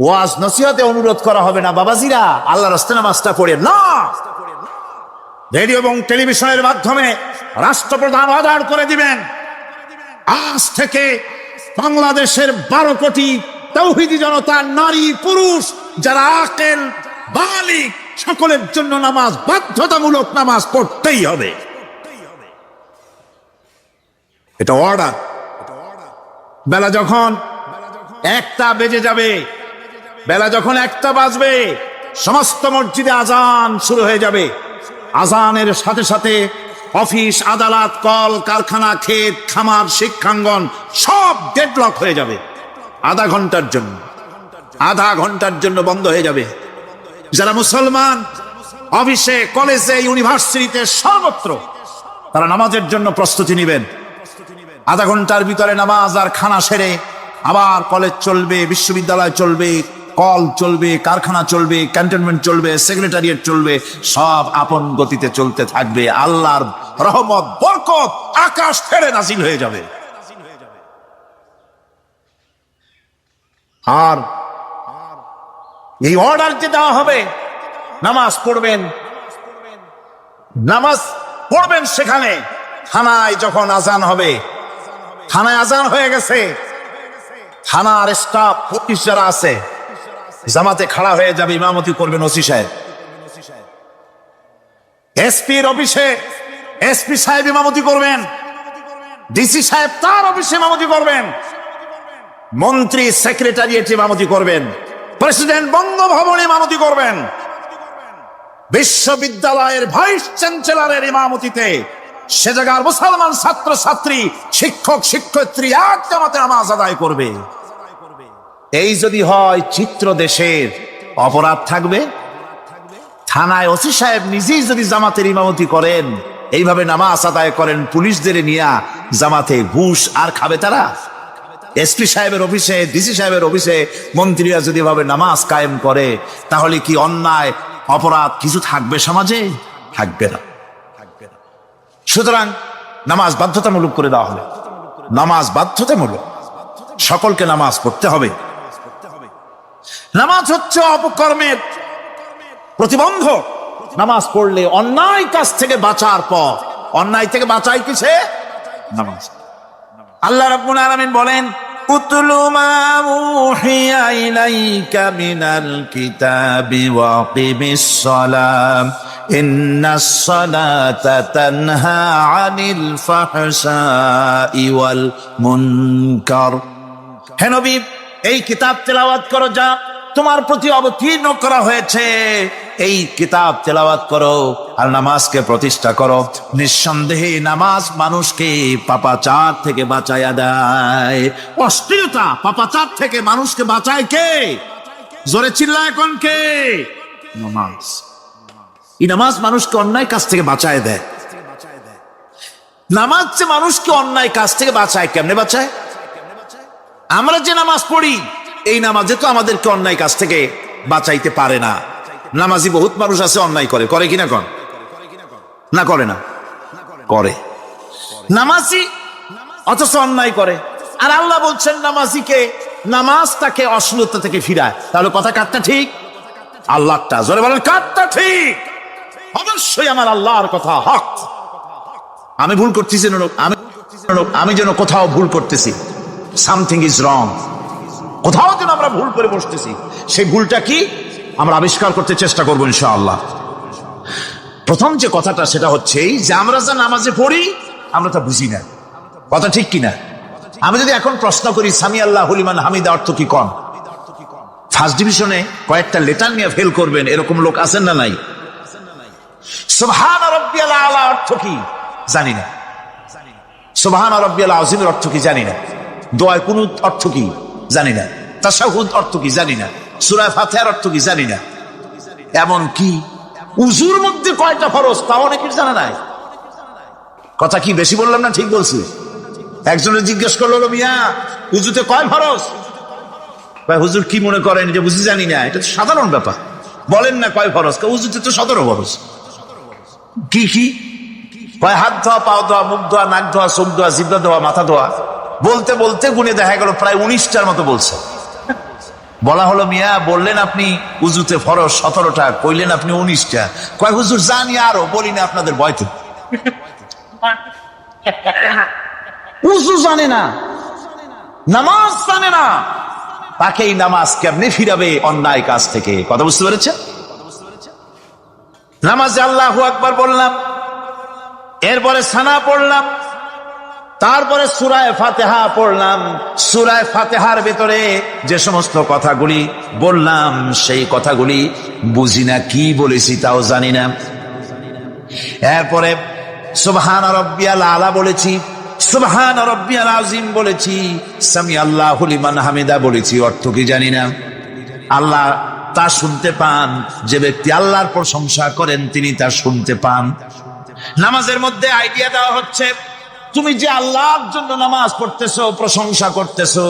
ওয়াজ নসিহতে অনুরোধ করা হবে না, বাবাজিরা আল্লাহর রাস্তায় নামাজটা পড়ে না। রেডিও এবং টেলিভিশনের মাধ্যমে রাষ্ট্রপ্রধান অর্ডার করে দিবেন, আজ থেকে বাংলাদেশের 12 কোটি তাওহীদি জনতা, নারী পুরুষ যারা আকেল বালিগ, সকলের জন্য নামাজ বাধ্যতামূলক, নামাজ পড়তেই হবে। এটা অর্ডার। বেলা যখন 1টা বেজে যাবে, বেলা যখন 1টা বাজবে, সমস্ত মসজিদে আজান শুরু হয়ে যাবে। আজানের সাথে সাথে অফিস, আদালত, কল কারখানা, ক্ষেত খামার, শিক্ষাঙ্গন সব ডেডলক হয়ে যাবে। আধা ঘন্টার জন্য বন্ধ হয়ে যাবে। যারা মুসলমান অফিসে, কলেজে, ইউনিভার্সিটিতে, সর্বত্র তারা নামাজের জন্য প্রস্তুতি নেবেন। আধা ঘন্টার ভিতরে নামাজ আর খানা সেরে আবার কলেজ চলবে, বিশ্ববিদ্যালয় চলবে, কল চলবে, কারখানা চলবে, ক্যান্টনমেন্ট চলবে, সেক্রেটারিয়েট চলবে, সব আপন গতিতে চলতে থাকবে। আল্লাহর রহমত, বরকত আকাশ থেকে নাজিল হয়ে যাবে। আর এই অর্ডার যে দেওয়া হবে, নামাজ পড়বেন, নামাজ পড়বেন সেখানে। থানায় যখন আজান হবে, থানায় আজান হয়ে গেছে, থানার স্টাফ, পুলিশ যারা আছে জামাতে খাড়া হয়ে যাবে, ইমামতি করবেন ওসি সাহেব। এসপির অফিসে এসপি সাহেব ইমামতি করবেন, ডিসি সাহেব তার অফিসে ইমামতি করবেন, মন্ত্রী সেক্রেটারিয়েট ইমামতি করবেন, প্রেসিডেন্ট বঙ্গভবনে ইমামতি করবেন, বিশ্ববিদ্যালয়ের ভাইস চ্যান্সেলরের ইমামতিতে সে জায়গার মুসলমান ছাত্র ছাত্রী, শিক্ষক শিক্ষয়িত্রী এক জামাতে নামাজ আদায় করবে। এই যদি হয় চিত্র দেশের, অপরাধ থাকবে। থানায় ওসি সাহেব নিজেই যদি জামাতের ইমামতি করেন, এইভাবে নামাজ আদায় করেন পুলিশদের নিয়ে জামাতে, ঘুষ আর খাবে তারা? এসপি সাহেবের অফিসে, ডিসি সাহেবের অফিসে মন্ত্রীরা যদি এভাবে নামাজ কায়েম করে, তাহলে কি অন্যায় অপরাধ কিছু থাকবে সমাজে? থাকবে না। সুতরাং নামাজ বাধ্যতামূলক করে দেওয়া হবে। নামাজ বাধ্যতামূলক, সকলকে নামাজ পড়তে হবে। নামাজ হচ্ছে অপকর্মের প্রতিবন্ধক। নামাজ পড়লে অন্যায় কাজ থেকে বাঁচার পর, অন্যায় থেকে বাঁচাই কিসে? নামাজ। আল্লাহ রাব্বুল আলামিন বলেন, উতলু মা উহিয়া ইলাইকা মিনাল কিতাবি ওয়া আকিমিস সালাম ইন্নাস সালাতা তানহা আনিল ফাহশাই ওয়াল মুনকার। হে নবী, এই কিতাব তেলাওয়াত করো যা তোমার প্রতি অবতীর্ণ করা হয়েছে, এই কিতাব তেলাওয়াত করো আর নামাজকে প্রতিষ্ঠা করো। নিঃসন্দেহে নামাজ মানুষকে পাপাচার থেকে বাঁচায়া দেয়। অশ্লীলতা, পাপাচার থেকে মানুষকে বাঁচায় কে? জোরে চিল্লায় কোন কে? নামাজ। এই নামাজ মানুষকে অন্যায় কাজ থেকে বাঁচায় দেয়। নামাজ যে মানুষকে অন্যায় কাজ থেকে বাঁচায়, কেমনে বাঁচায়? আমরা যে নামাজ পড়ি, এই নামাজে তো আমাদেরকে অন্যায় কাজ থেকে বাঁচাইতে পারে না। নামাজি বহুত মানুষ আছে অন্যায় করে, করে কিনা? কন না করে না? করে। নামাজি অথচ অন্যায় করে। আর আল্লাহ বলছেন নামাজিকে, নামাজ তাকে অশ্লীলতা থেকে ফিরায়। তাহলে কথা কাটটা ঠিক? আল্লাহটা জোরে বলেন, কাটটা ঠিক? অবশ্যই আমার আল্লাহর কথা হক। আমি ভুল করতেছি না, আমি যেন কোথাও ভুল করতেছি, সামথিং ইজ রং, কোথাও যেন আমরা ভুল করে বসতেছি, সেই ভুলটা কি আমরা আবিষ্কার করতে চেষ্টা করবো ইনশাআল্লাহ। প্রথম যে কথাটা সেটা হচ্ছে যে আমরা যা নামাজে পড়ি আমরা তা বুঝি না। কথা ঠিক কিনা? আমি যদি এখন প্রশ্ন করি সামি আল্লাহু লিমান হামিদা অর্থ কি, কন? ফার্স্ট ডিভিশনে কয়েকটা লেটার নিয়ে ফেল করবেন, এরকম লোক আছেন না নাই? সুবহান রাব্বিয়াল আলা অর্থ কি জানি না। সুবহান রাব্বিয়াল আযীমের অর্থ কি জানি না। দোয়ায় কুনুত অর্থ কি জানি না। তাশাহুদ অর্থ কি জানি না। সূরা ফাতিহার অর্থ কি জানি না। এমন কি উযুর মধ্যে কয়টা ফরজ তাও অনেকের জানা নাই। কথা কি বেশি বললাম না ঠিক বলছি? একজনের জিজ্ঞেস করলো, মিয়া উযুতে কয় ফরজ? ভাই হুজুর কি মনে করেন যে বুঝি জানি না? এটা তো সাধারণ ব্যাপার, বলেন না কয় ফরজ? উযুতে তো 17 ফরজ। কি কি কয়? হাত ধোয়া, পাও ধোয়া, মুখ ধোয়া, নাক ধোয়া, চোখ ধোয়া, জিহ্বা ধোয়া, মাথা ধোয়া। বলতে বলতে গুনে দেখা গেল প্রায় 19টার মতো বলছে। বলা হলো, মিয়া বললেন আপনি উযুতে ফরজ 17টা, কইলেন আপনি 19টা। কয় হুজুর জানি আরো, বলি না আপনাদের ভয়তে। উযু জানে না, নামাজ জানে না, তাকে এই নামাজ কেমনে ফিরাবে অন্যায় কাজ থেকে? কথা বুঝতে পেরেছে? নামাজে আল্লাহু আকবার বললাম, এরপরে সানা পড়লাম, তারপরে সূরা ফাতিহা পড়লাম। সূরা ফাতিহার ভিতরে যে সমস্ত কথাগুলি বললাম, সেই কথাগুলি বুঝি না, কি বলেছি তাও জানি না। এরপরে সুবহান রাব্বিয়াল আলা বলেছি, সুবহান রাব্বিয়াল আযীম বলেছি, সামি আল্লাহু লিমান হামিদা বলেছি, অর্থ কি জানি না। আল্লাহ তা শুনতে পান, যে ব্যক্তি আল্লাহর প্রশংসা করেন তিনি তা শুনতে পান। নামাজের মধ্যে আইডিয়া দেওয়া হচ্ছে, তুমি যে আল্লাহর জন্য নামাজ পড়তেছো, প্রশংসা করতেছো,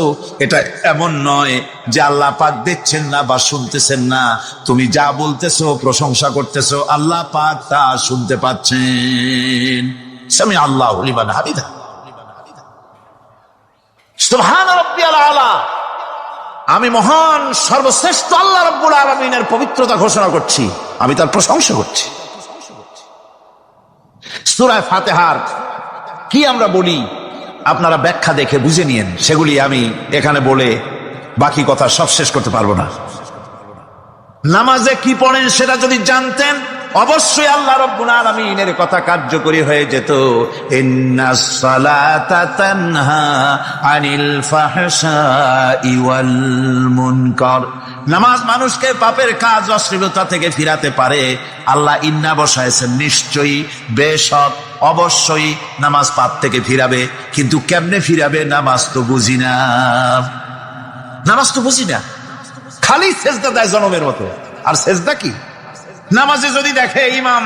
এটা এমন নয় যে আল্লাহ পাক দেখছেন না বা শুনতেছেন না। তুমি যা বলতেছো, প্রশংসা করতেছো, আল্লাহ পাক তা শুনতে পাচ্ছেন। সামি আল্লাহু লিমান হামিদা, সুবহান রাব্বিয়াল আলা। আমি মহান সর্বশ্রেষ্ঠ আল্লাহ রাব্বুল আলামিনের পবিত্রতা ঘোষণা করছি, আমি তার প্রশংসা করছি। সূরা ফাতিহার কি আমরা বলি আপনারা ব্যাখ্যা দেখে বুঝে নিয়েন, সেগুলি আমি এখানে বলে বাকি কথা সব শেষ করতে পারবো না। নামাজে কি পড়েন সেটা যদি জানতেন অবশ্যই আল্লাহ রাব্বুল আলামিনের কথা কার্যকরী হয়ে যেত। ইন্নাস সালাতা তানহা আনিল ফাহশাই ওয়াল মুনকার। নামাজ মানুষকে পাপের কাজ অশ্লীলতা থেকে ফিরাতে পারে। আল্লাহ ইন্না বসায়ছেন, নিশ্চয়ই, বেশক, অবশ্যই নামাজ পাপ থেকে ফিরাবে। কিন্তু কেমনে ফিরাবে নামাজ তো বুঝি না, নামাজ তো বুঝি না। খালি সেজদা দেয় জনমের মতো। আর সেজদা কি? নামাজে যদি দেখে ইমাম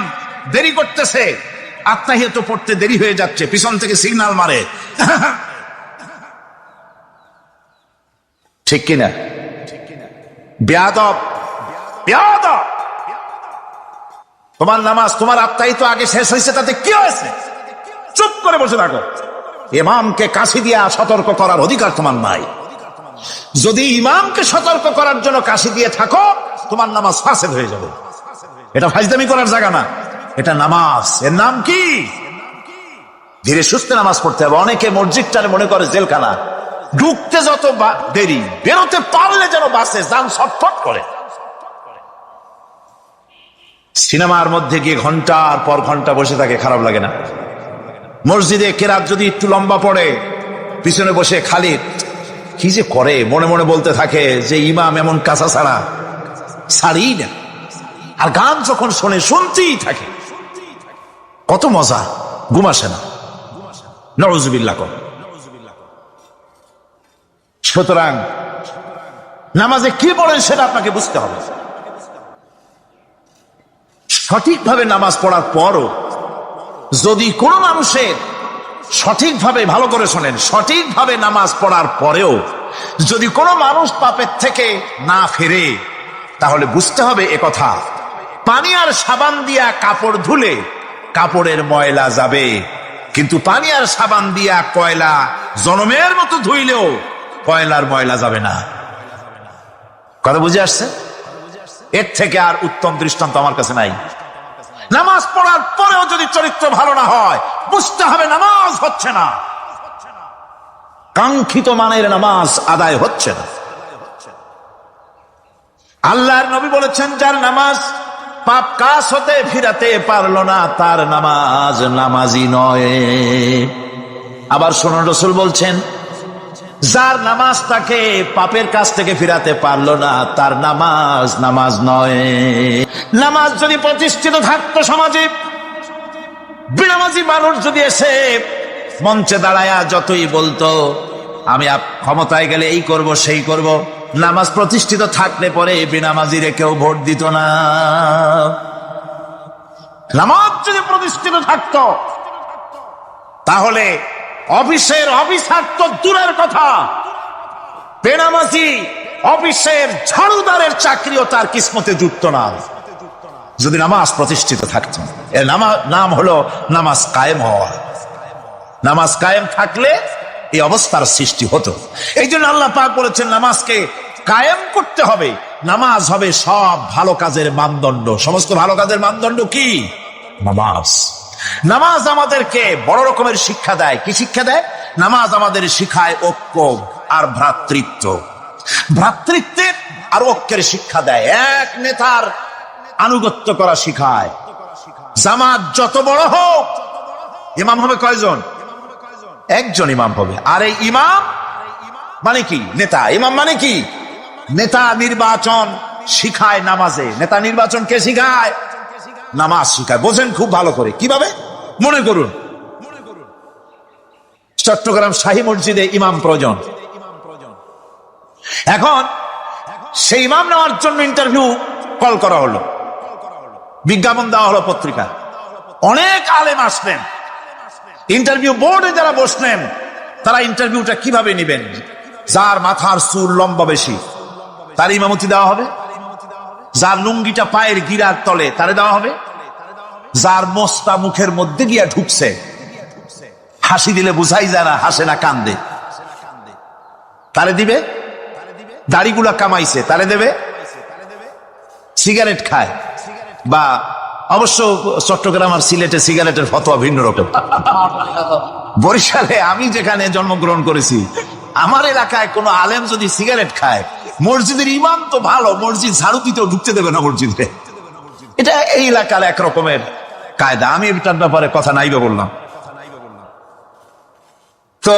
দেরি করতেছে, আত্মাহিয়াত পড়তে দেরি হয়ে যাচ্ছে, পিছন থেকে সিগন্যাল মারে, ঠিক কিনা? বেয়াদব, বেয়াদব। তোমার নামাজ, তোমার আত্মাহিত আগে শেষ হয়েছে, তাতে কি হয়েছে? চুপ করে বসে থাকো। ইমামকে কাশি দিয়া সতর্ক করার অধিকার তোমার নাই। যদি ইমামকে সতর্ক করার জন্য কাশি দিয়ে থাকো, তোমার নামাজ ফাসেদ হয়ে যাবে। এটা ফাজলামি করার জায়গা না, এটা নামাজ। এর নাম কি? ধীরে সুস্থে নামাজ পড়তে হবে। অনেকে মসজিদটারে মনে করে জেলখানা, ঢুকতে যত দেরি, বেরোতে পারলে যেন বাসে যান ছটফট করে। সিনেমার মধ্যে গিয়ে ঘন্টার পর ঘন্টা বসে থাকে, খারাপ লাগে না? মসজিদে কেরাত যদি একটু লম্বা পড়ে, পিছনে বসে খালি কি যে করে মনে মনে বলতে থাকে যে ইমাম এমন কাঁচা ছাড়া ছাড়ি না। আর গান যখন শোনে শুনতেই থাকে, কত মজা, ঘুম আসে না। নওয়াজুবিল্লাহ কর। সুতরাং নামাজে কি পড়েন সেটা আপনাকে বুঝতে হবে। সঠিকভাবে নামাজ পড়ার পরও যদি কোনো মানুষের সঠিকভাবে, ভালো করে শোনেন, সঠিকভাবে নামাজ পড়ার পরেও যদি কোনো মানুষ পাপের থেকে না ফেরে, তাহলে বুঝতে হবে একথা, পানি আর সাবান দিয়া কাপড় ধুলে কাপড়ের ময়লা যাবে, কিন্তু পানি আর সাবান দিয়া কয়লা জনমের মতো ধুইলেও কয়লার ময়লা যাবে না। কথা বুঝে আসছে? এর থেকে আর উত্তম দৃষ্টান্ত আমার কাছে নাই। নামাজ পড়ার পরেও যদি চরিত্র ভালো না হয়, বুঝতে হবে নামাজ হচ্ছে না, কাঙ্ক্ষিত মানের নামাজ আদায় হচ্ছে না। আল্লাহর নবী বলেছেন, যার নামাজ পাপ কাজ হতে ফিরাতে পারলো না, তার নামাজ নামাজি নয়। আবার শুনুন, রাসূল বলছেন, যার নামাজ তাকে পাপের কাছ থেকে ফিরাতে পারলো না, তার নামাজ নামাজ নয়। নামাজ যদি প্রতিষ্ঠিত থাকতো সমাজে, বেনামাজি মানুষ যদি এসে মঞ্চে দাঁড়ায়া যতই বলতো আমি ক্ষমতায় গেলে এই করব সেই করব, নামাজ প্রতিষ্ঠিত থাকলে পরে বেনামাজিরে কেউ ভোট দিত না। নামাজ যদি প্রতিষ্ঠিত থাকতো, তাহলে অফিসের অফিসার তো দূরের কথা, বেনামাজি অফিসের ঝাড়ুদারের চাকরিও তার কিসমতে জুটতো না যদি নামাজ প্রতিষ্ঠিত থাকতো। এর নাম হলো নামাজ কায়েম হওয়া। নামাজ কায়েম থাকলে এই অবস্থার সৃষ্টি হতো। এই জন্য আল্লাহ পাক বলেছেন, নামাজকে কায়েম করতে হবে। নামাজ হবে সব ভালো কাজের মানদণ্ড। সমস্ত ভালো কাজের মানদণ্ড কি? নামাজ। নামাজ আমাদেরকে বড় রকমের শিক্ষা দেয়। কি শিক্ষা দেয়? নামাজ আমাদের শিখায় ঐক্য আর ভ্রাতৃত্ব। ভ্রাতৃত্বের আর ঐক্যের শিক্ষা দেয়। এক নেতার আনুগত্য করা শিখায়। জামাত যত বড় হোক, ইমাম হবে কয়জন? একজন ইমাম হবে। আর এই ইমাম মানে কি? নেতা। ইমাম মানে কি? নেতা নির্বাচন শিখায় নামাজে। নেতা নির্বাচন কে শিখায়? নামাজ শিখায়। বোঝেন খুব ভালো করে। কিভাবে? মনে করুন, চট্টগ্রাম শাহী মসজিদে ইমাম প্রয়োজন। এখন সেই ইমাম নেওয়ার জন্য ইন্টারভিউ কল করা হলো, বিজ্ঞাপন দেওয়া হলো পত্রিকা। অনেক আলেম আসলেন। ইন্টারভিউ বোর্ডে যারা বসলেন, তারা ইন্টারভিউটা কিভাবে নেবেন? যার মাথার চুল লম্বা বেশি তার ইমামতি দেওয়া হবে, যার লুঙ্গিটা পায়ের গিরার তলে তারে দেওয়া হবে, যার মোস্তা মুখের মধ্যে গিয়া ঢুকছে, হাসি দিলে বুঝাই যায় না হাসে না কান্দে, তারে দিবে। দাড়িগুলা কামাইছে তারে দেবে। সিগারেট খায়, বা অবশ্য চট্টগ্রাম আর সিলেটে সিগারেটের ফতোয়া ভিন্ন রকম। বরিশালে আমি যেখানে জন্মগ্রহণ করেছি, আমার এলাকায় কোন আলেম যদি সিগারেট খায়, মসজিদের ইমাম তো ভালো, মসজিদ ঝাড়ু দিতেও ঢুকতে দেবে না মসজিদে। এটা এই এলাকার এক রকমের কায়দা। আমি এটার ব্যাপারে কথা নাইবে বললাম। তো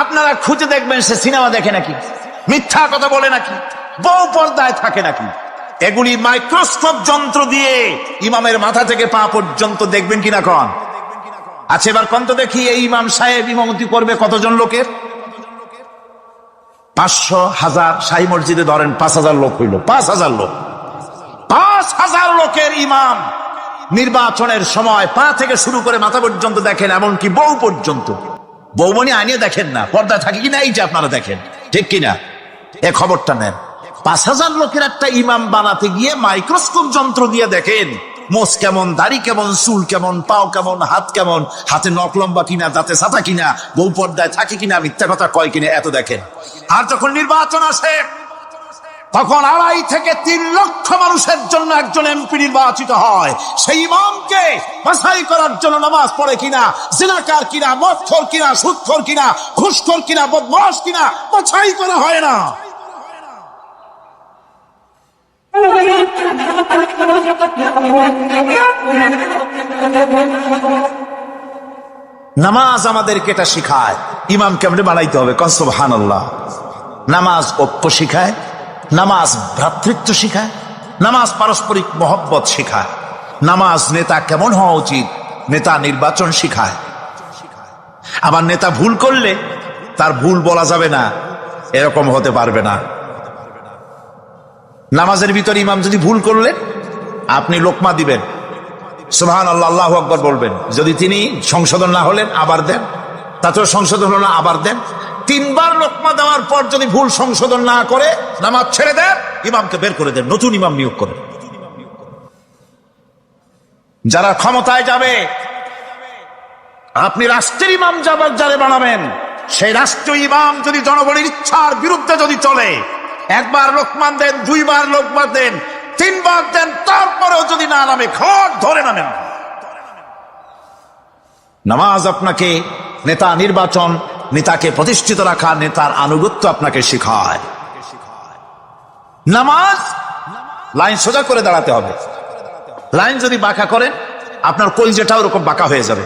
আপনারা খুঁজে দেখবেন সে সিনেমা দেখে নাকি, মিথ্যা কথা বলে নাকি, বউ পর্দায় থাকে নাকি। এগুলি মাইক্রোস্কোপ যন্ত্র দিয়ে ইমামের মাথা থেকে পা পর্যন্ত দেখবেন কিনা কন? আচ্ছা এবার কন তো দেখি, এই ইমাম সাহেব ইমামতি করবে কতজন লোকের? 500, 1000, শাহী মসজিদে ধরেন 5000 লোক হইল, 5000 লোক, 5000 লোকের ইমাম নির্বাচনের সময় পা থেকে শুরু করে মাথা পর্যন্ত দেখেন, এমনকি বউ পর্যন্ত। বৌমনি আনিয়ে দেখেন না, পর্দা থাকে কিনা এই যে আপনারা দেখেন, ঠিক কিনা? এ খবরটা নেন। 5000 লোকের একটা ইমাম বানাতে গিয়ে মাইক্রোস্কোপ যন্ত্র দিয়ে দেখেন মোষ কেমন, দাড়ি কেমন, চুল কেমন, পাও কেমন, হাত কেমন, হাতে নখ লম্বা কিনা, দাঁতে ছাতা কিনা, বউ পর্দায় থাকে কিনা, মিথ্যা কথা কয় কিনা, এত দেখেন। আর যখন নির্বাচন আসে তখন 2.5 থেকে 3 লক্ষ মানুষের জন্য একজন এমপি নির্বাচিত হয়। সেই ইমামকে বাছাই করার জন্য নামাজ পড়ে কিনা, জিনাকার কিনা, মদখোর কিনা, সুদখোর কিনা, ঘুষখোর কিনা, বদমাশ কিনা, বাছাই করা হয় না। নামাজ আমাদেরকে এটা শিখায় ইমাম কেমনে বানাইতে হবে। কন সুবহানাল্লাহ। নামাজ ঐক্য শিখায়, নামাজ ভ্রাতৃত্ব শিখায়, নামাজ পারস্পরিক মহব্বত শিখায়, নামাজ নেতা কেমন হওয়া উচিত, নেতা নির্বাচন শিখায়। আবার নেতা ভুল করলে তার ভুল বলা যাবে না, এরকম হতে পারবে না। নামাজের ভিতরে ইমাম যদি ভুল করলেন, আপনি লোকমা দিবেন, সুবহানাল্লাহ, আল্লাহু আকবার বলবেন। যদি তিনি সংশোধন না হলেন আবার দেন, তাতেও সংশোধন হলো না আবার দেন। 3 বার লোকমা দেওয়ার পর যদি ভুল সংশোধন না করে নামাজ ছেড়ে দেন, ইমামকে বের করে দেন, নতুন ইমাম নিয়োগ করেন। যারা ক্ষমতায় যাবে, আপনি রাষ্ট্রের ইমাম যারে বানাবেন, সেই রাষ্ট্রীয় ইমাম যদি জনগণের ইচ্ছার বিরুদ্ধে যদি চলে, 1 বার লোকমান দেন, 2 বার লোকমান দেন, 3 বার দেন, তারপরেও যদি না নামে, খড় ধরে নামেন। নামাজ আপনাকে নেতা নির্বাচন, নেতাকে প্রতিষ্ঠিত রাখা, নেতার আনুগত্য আপনাকে শিখায়। নামাজ লাইন সোজা করে দাঁড়াতে হবে। লাইন যদি বাঁকা করেন, আপনার কলজেটা ওরকম বাঁকা হয়ে যাবে।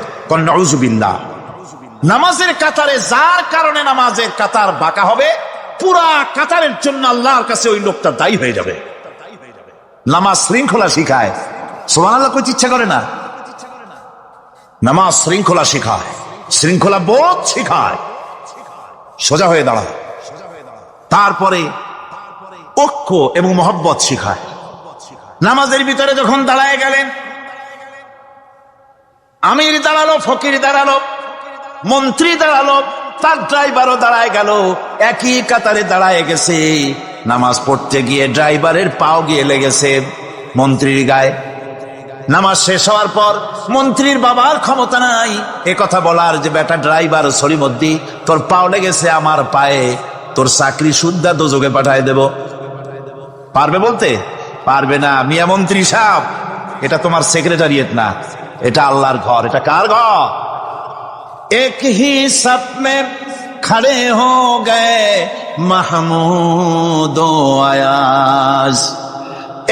নাউযুবিল্লাহ। নামাজের কাতারে যার কারণে নামাজের কাতার বাঁকা হবে, পুরা কাতারের জন্য আল্লাহর কাছে ওই লোকটা দায়ী হয়ে যাবে। নামাজ শৃঙ্খলা শিখায়। সুবহানাল্লাহ কইতে ইচ্ছা করে না? নামাজ শৃঙ্খলা শিখায়, শৃঙ্খলা বোধ শিখায়, সোজা হয়ে দাঁড়ায়। তারপরে ঐক্য এবং মহব্বত শিখায়। নামাজের ভিতরে যখন দাঁড়ায় গেলেন, আমির দাঁড়ালো, ফকির দাঁড়ালো, মন্ত্রী দাঁড়ালো, তার ড্রাইভারও দাঁড়ায় গেল, একই কাতারে দাঁড়ায় গেছে। নামাজ পড়তে গিয়ে ড্রাইভারের পাও গিয়ে লেগেছে মন্ত্রীর গায়ে। নামাজ শেষ হওয়ার পর মন্ত্রীর বাবার ক্ষমতা নাই এ কথা বলার যে বেটা ড্রাইভার সলিমদ্দি, তোর পাও লেগেছে আমার পায়ে, তোর চাকরি সুদ্ধা দোজকে পাঠায় দেব। পারবে বলতে? পারবে না। মিয়া মন্ত্রী সাহেব, এটা তোমার সেক্রেটারিয়েট না, এটা আল্লাহর ঘর। এটা কার ঘর? এক হি সব মে খড়ে হো গে মাহমুদ ও আয়াজ,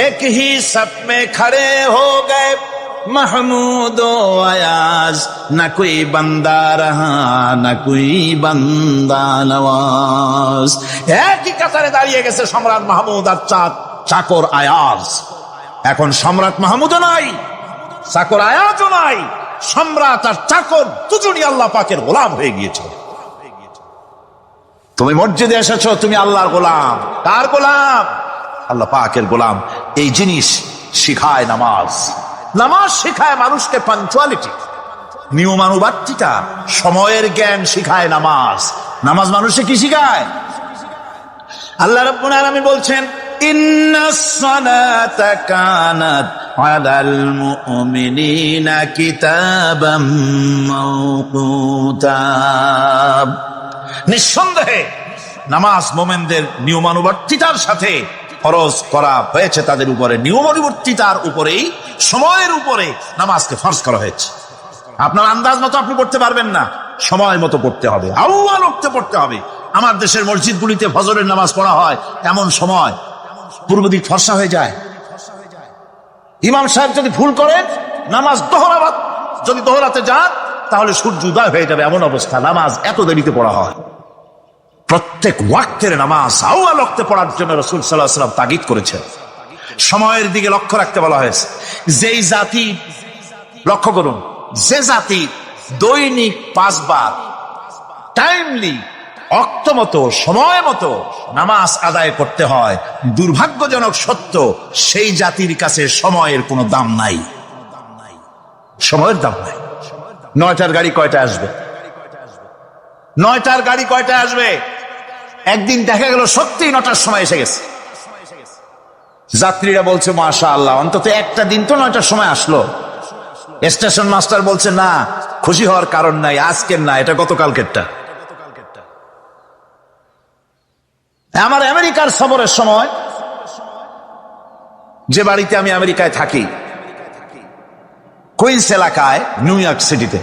এক হি সব মে খড়ে হো গে মাহমুদ ও আয়াজ, না কোই বান্দা রহা না কোই বান্দা নওয়াজ। একই কাতারে দাঁড়িয়ে গেছে সম্রাট মাহমুদ আর চাকর আয়াজ। এখন সম্রাট মাহমুদও নাই, চাকর আয়াজও নাই, সম্রাট আর চাকর দুজনই আল্লাহ পাকের গোলাম হয়ে গিয়েছে। তুমি মসজিদে এসেছো, তুমি আল্লাহর গোলাম। কার গোলাম? আল্লাহ পাকের গোলাম। এই জিনিস শিখায় নামাজ। নামাজ শিখায় মানুষকে পাঞ্চুয়ালিটি, নিয়মানুবর্তিতা, সময়ের জ্ঞান শিখায় নামাজ। নামাজ মানুষকে কি শিখায়? আল্লাহ রাব্বুল আলামিন বলছেন, ইন্নাস সালাতা কানাত আলাল মুমিনিনা কিতাবাম মাওকুতা। নিঃসন্দেহে নামাজ মোমেনদের নিয়মানুবর্তিতার সাথে ফরজ করা হয়েছে, তাদের উপরে নিয়মানুবর্তিতার উপরেই, সময়ের উপরে নামাজকে ফরজ করা হয়েছে। আপনার আন্দাজ মতো আপনি পড়তে পারবেন না, সময় মতো পড়তে হবে, আউয়াল ওয়াক্তে পড়তে হবে। আমার দেশের মসজিদগুলিতে ফজরের নামাজ পড়া হয় এমন সময় পূর্ব দিক ফর্সা হয়ে যায়, ইমাম সাহেব যদি ভুল করেন, নামাজ যদি দোহরাতে যান, তাহলে সূর্য উদয় হয়ে যাবে, এমন অবস্থা। নামাজ এত দেরিতে পড়া হয়। প্রত্যেক ওয়াক্তের নামাজ আউয়াল ওয়াক্তে পড়ার জন্য রাসূল সাল্লাল্লাহু আলাইহি ওয়াসাল্লাম তাগিদ করেছেন। সময়ের দিকে লক্ষ্য রাখতে বলা হয়েছে। যেই জাতি, লক্ষ্য করুন, যে জাতি দৈনিক 5 বার টাইমলি, অক্ত মতো, সময় মতো নামাজ আদায় করতে হয়, দুর্ভাগ্যজনক সত্য, সেই জাতির কাছে সময়ের কোনো দাম নাই। সময়ের দাম নাই। 9টার গাড়ি কয়টা আসবে? 9টার গাড়ি কয়টা আসবে? একদিন দেখা গেল সত্যি 9টার সময় এসে গেছে। যাত্রীরা বলছে মাশাআল্লাহ, অন্তত একটা দিন তো 9টার সময় আসলো। স্টেশন মাস্টার বলছে না, খুশি হওয়ার কারণ নাই, আজকের না, এটা গতকালকেরটা। আমার আমেরিকার সফরের সময়, যে বাড়িতে আমি আমেরিকায় থাকি, কুইন্স এলাকায়, নিউ ইয়র্ক সিটিতে,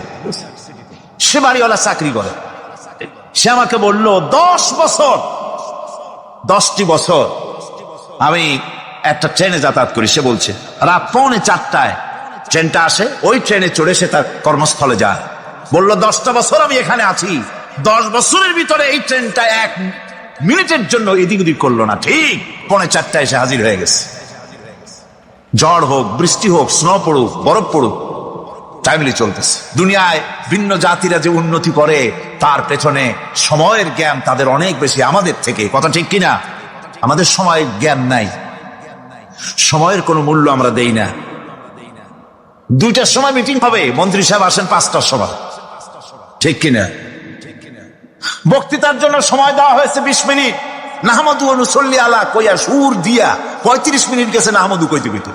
সে বাড়িওয়ালা চাকরি করে। সে আমাকে বলল 10টি বছর আমি একটা ট্রেনে যাতায়াত করি। সে বলছে রাত 3:45 ট্রেনটা আসে, ওই ট্রেনে চড়ে সে তার কর্মস্থলে যায়। বলল 10টা বছর আমি এখানে আছি, 10 বছরের ভিতরে এই ট্রেনটা 1 মিনিটের জন্য এদিক ওদিক করলো না, ঠিক 3:45 এসে হাজির হয়ে গেছে। ঝড় হোক, বৃষ্টি হোক, স্নো পড়ুক, বরফ পড়ুক, টাইমলি চলতেছে। দুনিয়ায় ভিন্ন জাতিরা যে উন্নতি করে, তার পেছনে সময়ের জ্ঞান তাদের অনেক বেশি আমাদের থেকে। কথা ঠিক কিনা? আমাদের সময়ের জ্ঞান নাই, সময়ের কোনো মূল্য আমরা দেই না। 2টার সময় মিটিং হবে, মন্ত্রী সাহেব আসেন 5টার সময়, ঠিক কিনা? বক্তৃতার জন্য সময় দেওয়া হয়েছে 20 মিনিট, নাহমাদু ওয়া নুসাল্লি আলা কইয়া সুর দিয়া 35 মিনিট গেছে নাহমাদু কইতে কইতে।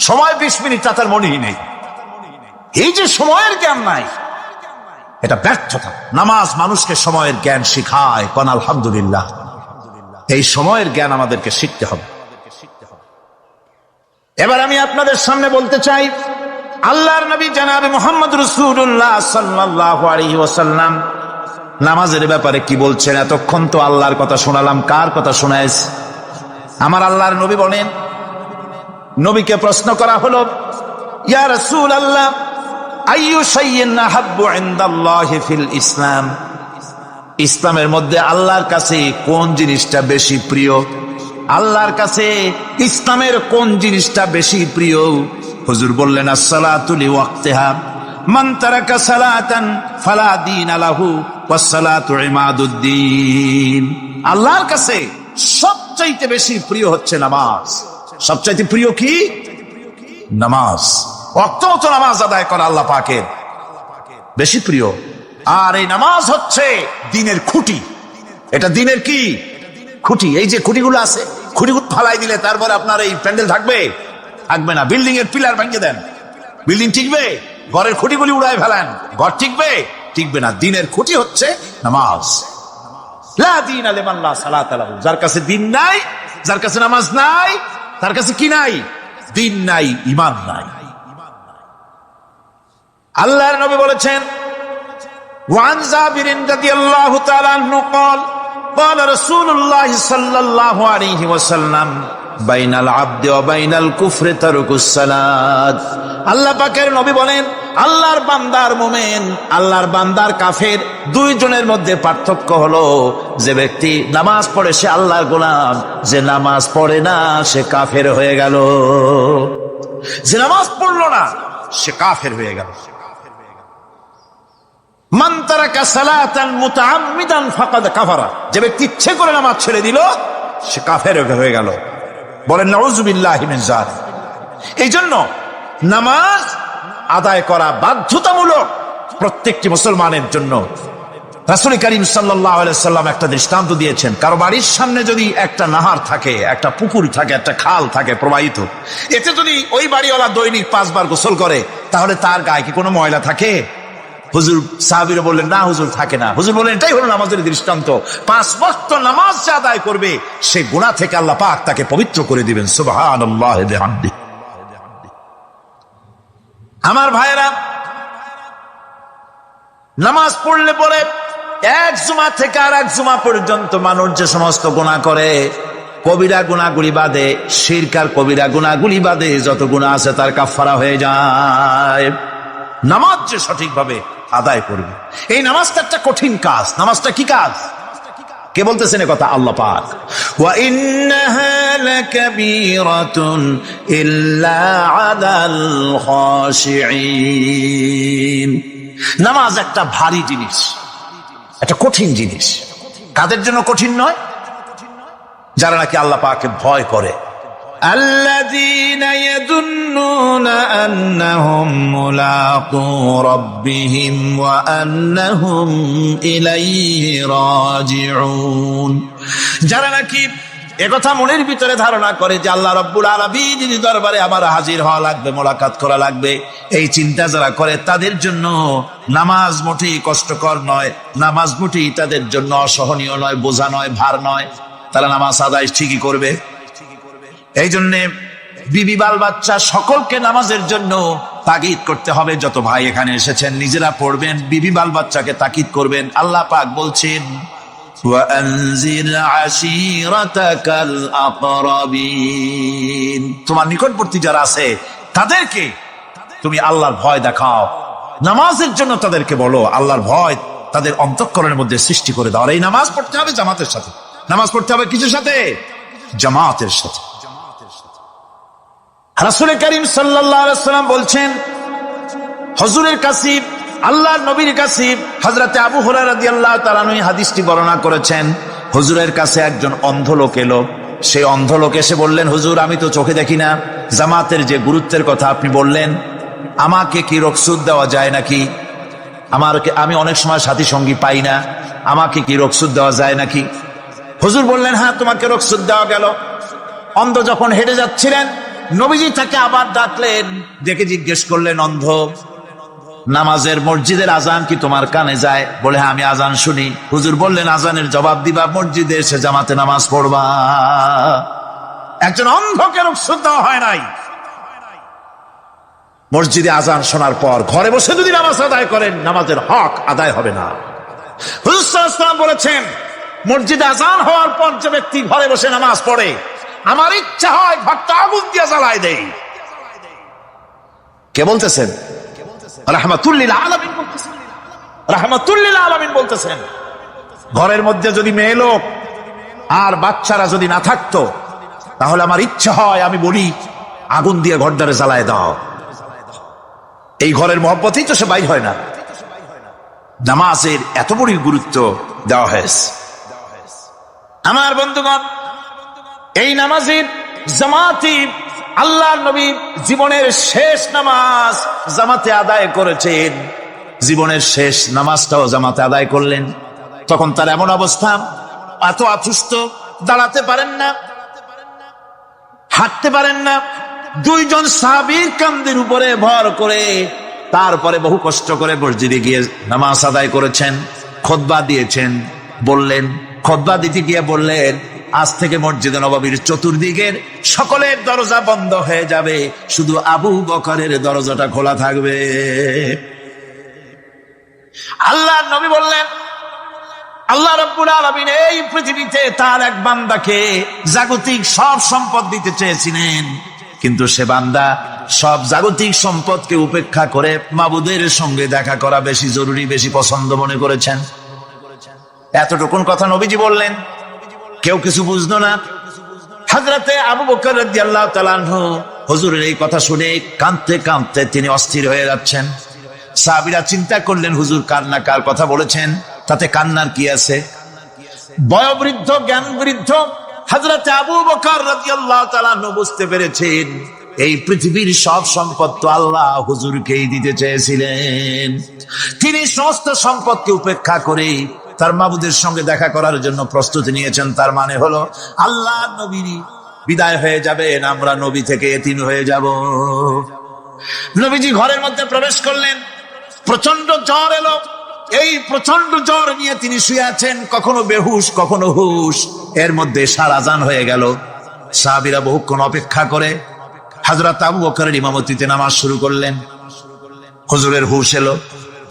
সময় 20 মিনিট, তার মনেই নেই। এই যে সময়ের জ্ঞান নাই, এটা ব্যর্থতা। নামাজ মানুষকে সময়ের জ্ঞান শিখায়, কোন আলহামদুলিল্লাহ। এই সময়ের জ্ঞান আমাদেরকে শিখতে হবে। এবার আমি আপনাদের সামনে বলতে চাই, আল্লাহর নবী জনাবে মুহাম্মদ রাসূলুল্লাহ সাল্লাল্লাহু আলাইহি ওয়াসাল্লাম নামাজের ব্যাপারে কি বলছেন। এতক্ষণ তো আল্লাহর কথা শোনালাম, কার কথা শোনাইছে? আমার আল্লাহর নবী বলেন, নবীকে প্রশ্ন করা হলো, ইয়া রাসূলুল্লাহ, আইয়ু শাইইন আহাব্বু ইনদাল্লাহি ফিল ইসলাম, ইসলামের মধ্যে আল্লাহর কাছে কোন জিনিসটা বেশি প্রিয়? আল্লাহর কাছে ইসলামের কোন জিনিসটা বেশি প্রিয়? হুজুর বললেন, as-salatu li waqtiha, মান তারাকা সালাতান ফালা দীন লাহু ওয়াস-সালাতু ইমাদুদ্দিন। আল্লাহর কাছে সবচাইতে বেশি প্রিয় হচ্ছে নামাজ। সবচাইতে প্রিয় কি? নামাজ। ওয়াক্ত মতো নামাজ আদায় করা আল্লাহ পাকের বেশি প্রিয়। আর এই নামাজ হচ্ছে দিনের খুঁটি। এটা দিনের কি? খুঁটি। এই যে খুঁটিগুলো আছে, খুঁটিগুলো ফালাই দিলে তারপরে আপনার এই প্যান্ডেল থাকবে? থাকবে না। বিল্ডিং এর পিলার ভেঙে দেন, বিল্ডিং টিকবে? ঘরের খুঁটিগুলি উড়ায় ফেলেন, ঘর টিকবে? টিকবে না। দিনের খুঁটি হচ্ছে নামাজ। লা দীনা লিমান লা সালাতা লাহু, যার কাছে দিন নাই, যার কাছে নামাজ নাই, তার কাছে কি নাই? দিন নাই, ঈমান নাই। আল্লাহর নবী বলেছেন, ওয়ান জাবিরিন রাদিয়াল্লাহু তাআলা আনহু قال قال رسول الله صلى الله عليه وسلم بين العبد وبين الكفر ترك الصلاة। আল্লাহ পাকের নবী বলেন, আল্লাহর বান্দার মুমিন, আল্লাহর বান্দার কাফের, দুইজনের মধ্যে পার্থক্য হলো, যে ব্যক্তি নামাজ পড়ে সে আল্লাহর গোলাম, যে নামাজ পড়ে না সে কাফের হয়ে গেল। যে নামাজ পড়লো না সে কাফের হয়ে গেল। মান তারাকা সালাতান মুতাআম্মিদান ফাকাদ কাফারা, যে ব্যক্তি ইচ্ছে করে নামাজ ছেড়ে দিল সে কাফের হয়ে গেল। বলেন নাউযুবিল্লাহি মিন যালিক। এই জন্য নামাজ আদায় করা বাধ্যতামূলক প্রত্যেকটি মুসলমানের জন্য। রাসূল করিম সাল্লাল্লাহু আলাইহি ওয়াসাল্লাম একটা দৃষ্টান্ত দিয়েছেন। কারো বাড়ির সামনে যদি একটা নাহার থাকে, একটা পুকুর থাকে, একটা খাল থাকে প্রবাহিত, এতে যদি ওই বাড়িওয়ালা দৈনিক 5 বার গোসল করে, তাহলে তার গায়ে কি কোনো ময়লা থাকে? হুজুর, সাহাবীরা বললেন, না হুজুর, থাকে না। হুজুর বললেন, এটাই হলো নামাজের দৃষ্টান্ত। 5 ওয়াক্ত নামাজ যে আদায় করবে, সে গুনাহ থেকে আল্লাহ পাক তাকে পবিত্র করে দিবেন। সুবহানাল্লাহি ওয়া বিহামদিহি। আমার ভাইরা, নামাজ পড়লে পরে এক জুমা থেকে আর এক জুমা পর্যন্ত মানুষ যে সমস্ত গুনাহ করে, কবিরা গুনাহগুলি বাদে, শিরক আর কবিরা গুনাহগুলি বাদে যত গুনাহ আছে তার কাফারা হয়ে যায়। নামাজ যে সঠিকভাবে আদায় করবে, এই নামাজটা একটা কঠিন কাজ। নামাজটা কি কাজ? কে বলতেছেন কথা? আল্লাহ পাক। ওয়া ইন্নাহা লাকাবীরাতুন ইল্লা আলাল খাশিঈন। নামাজ একটা ভারী জিনিস, একটা কঠিন জিনিস। কাদের জন্য কঠিন নয়? যারা নাকি আল্লাহ পাককে ভয় করে। আল্লাযীনা ইয়াযুন্নুনা আন্নাহুম মুলাকু রাব্বিহিম ওয়া আন্নাহুম ইলাইহি রাজিউন। যারা নাকি একথা মনের ভিতরে ধারণা করে যে আল্লাহ রাব্বুল আলামিন দরবারে আবার হাজির হওয়া লাগবে, মোলাকাত করা লাগবে, এই চিন্তা যারা করে তাদের জন্য নামাজ মোটেই কষ্টকর নয়, নামাজ মোটেই তাদের জন্য অসহনীয় নয়, বোঝা নয়, ভার নয়। তারা নামাজ আদায় ঠিকই করবে। এই জন্যে বিবি বাল বাচ্চা সকলকে নামাজের জন্য তাগিদ করতে হবে। যত ভাই এখানে এসেছেন নিজেরা পড়বেন, বিবি বাল বাচ্চাকে তাকিদ করবেন। আল্লাহ পাক বলছেন ওয়ানজির আশীরাতাকাল আকরাবিন। তোমার নিকটবর্তী যারা আছে তাদেরকে তুমি আল্লাহর ভয় দেখাও, নামাজের জন্য তাদেরকে বলো, আল্লাহর ভয় তাদের অন্তঃকরণের মধ্যে সৃষ্টি করে দাও। আর এই নামাজ পড়তে হবে জামাতের সাথে। নামাজ পড়তে হবে কিসের সাথে? জামাতের সাথে। রাসূল করিম সাল্লাল্লাহু আলাইহি ওয়াসাল্লাম বলছেন, হুজুরের কাছে, আল্লাহর নবীর কাছে, হযরতে আবু হুরায়রা রাদিয়াল্লাহু তাআলা আনহু হাদিসটি বর্ণনা করেছেন। হুজুরের কাছে একজন অন্ধ লোক এলো। সেই অন্ধ লোক এসে বললেন, হুজুর আমি তো চোখে দেখি না, জামাতের যে গুরুত্বের কথা আপনি বললেন, আমাকে কি রুখসত দেওয়া যায় নাকি? আমি অনেক সময় সাথী সঙ্গী পাই না, আমাকে কি রুখসত দেওয়া যায় নাকি? হুজুর বললেন, হ্যাঁ তোমাকে রুখসত দেওয়া গেল। অন্ধ যখন হেঁটে যাচ্ছিলেন নবীজি তাকে আবার ডাকলেন, ডেকে জিজ্ঞেস করলেন, অন্ধ নামাজের মসজিদের আজান কি তোমার কানে যায়? বলে হ্যাঁ আমি আজান শুনি। হুজুর বললেন, আজানের জবাব দিবা, মসজিদে এসে জামাতে নামাজ পড়বা। একজন অন্ধকে রুখসত দেওয়া হয় নাই। মসজিদে আজান শোনার পর ঘরে বসে যদি নামাজ আদায় করেন, নামাজের হক আদায় হবে না। হুজুর সাল্লাল্লাহু আলাইহি ওয়াসাল্লাম বলেছেন, মসজিদে আজান হওয়ার পর যে ব্যক্তি ঘরে বসে নামাজ পড়ে, আমার ইচ্ছা হয় ঘরটা আগুন দিয়ে জ্বালায় দেই। কে বলতেছেন? রাহমাতুল লিল আলামিন বলতেছেন। রাহমাতুল লিল আলামিন বলতেছেন, ঘরের মধ্যে যদি মেয়ে লোক আর বাচ্চারা যদি না থাকতো, তাহলে আমার ইচ্ছা হয় আমি বলি আগুন দিয়ে ঘরটারে জ্বালায় দাও। এই ঘরের মহব্বতেই তো সে বাইর হয় না। নামাজের এত বড় গুরুত্ব দেওয়া হয়েছে। আমার বন্ধুগণ, এই নামাজের জামাতি আল্লাহর নবী জীবনের শেষ নামাজ জামাতে আদায় করেছেন। জীবনের শেষ নামাজটাও জামাতে আদায় করলেন। তখন তার এমন অবস্থা, এত অসুস্থ, দাঁড়াতে পারেন না, হাঁটতে পারেন না। দুইজন সাহাবীর কাঁধের উপরে ভর করে তারপরে বহু কষ্ট করে মসজিদে গিয়ে নামাজ আদায় করেছেন। খুতবা দিয়েছেন। বললেন, খুতবা দিতে গিয়ে বললেন, আজ থেকে মসজিদে নববীর চতুর্দিকের সকলের দরজা বন্ধ হয়ে যাবে, শুধু আবু বকরের দরজাটা খোলা থাকবে। আল্লাহর নবী বললেন, আল্লাহ রাব্বুল আলামিন এই পৃথিবীতে তার এক বান্দাকে জাগতিক সব সম্পদ দিতে চেয়েছিলেন, কিন্তু সে বান্দা সব জাগতিক সম্পদকে উপেক্ষা করে মাবুদের সঙ্গে দেখা করা বেশি জরুরি, বেশি পছন্দ মনে করেছেন। এতটুকুন কথা নবীজি বললেন, কেউ কিছু বুঝলো না। হযরতে আবু বকর রাদিয়াল্লাহু তাআলা আনহু হুজুরের এই কথা শুনে কাঁদতে কাঁদতে তিনি অস্থির হয়ে যাচ্ছেন। সাহাবীরা চিন্তা করলেন, হুজুর কান্না কার কথা বলেছেন, তাতে কান্নার কি আছে? বয়োবৃদ্ধ, জ্ঞান বৃদ্ধ হযরতে আবু বকর রাদিয়াল্লাহু তাআলা আনহু বুঝতে পেরেছেন, এই পৃথিবীর সব সম্পদ তো আল্লাহ হুজুরকেই দিতে চেয়েছিলেন। তিনি সমস্ত সম্পদকে উপেক্ষা করে তার মাবুদের সঙ্গে দেখা করার জন্য প্রস্তুতি নিয়েছেন। তার মানে হলো আল্লাহ নবী বিদায় হয়ে যাবেন, আমরা নবী থেকে এতিম হয়ে যাব। নবীজি ঘরের মধ্যে প্রবেশ করলেন, প্রচন্ড জ্বর এলো। এই প্রচন্ড জ্বর নিয়ে তিনি শুয়ে আছেন, কখনো বেহুশ কখনো হুশ। এর মধ্যে সারা আজান হয়ে গেল। সাহাবীরা বহুক্ষণ অপেক্ষা করে হযরত আবু বকরের ইমামতিতে নামাজ শুরু করলেন। হুজুরের হুশ এলো।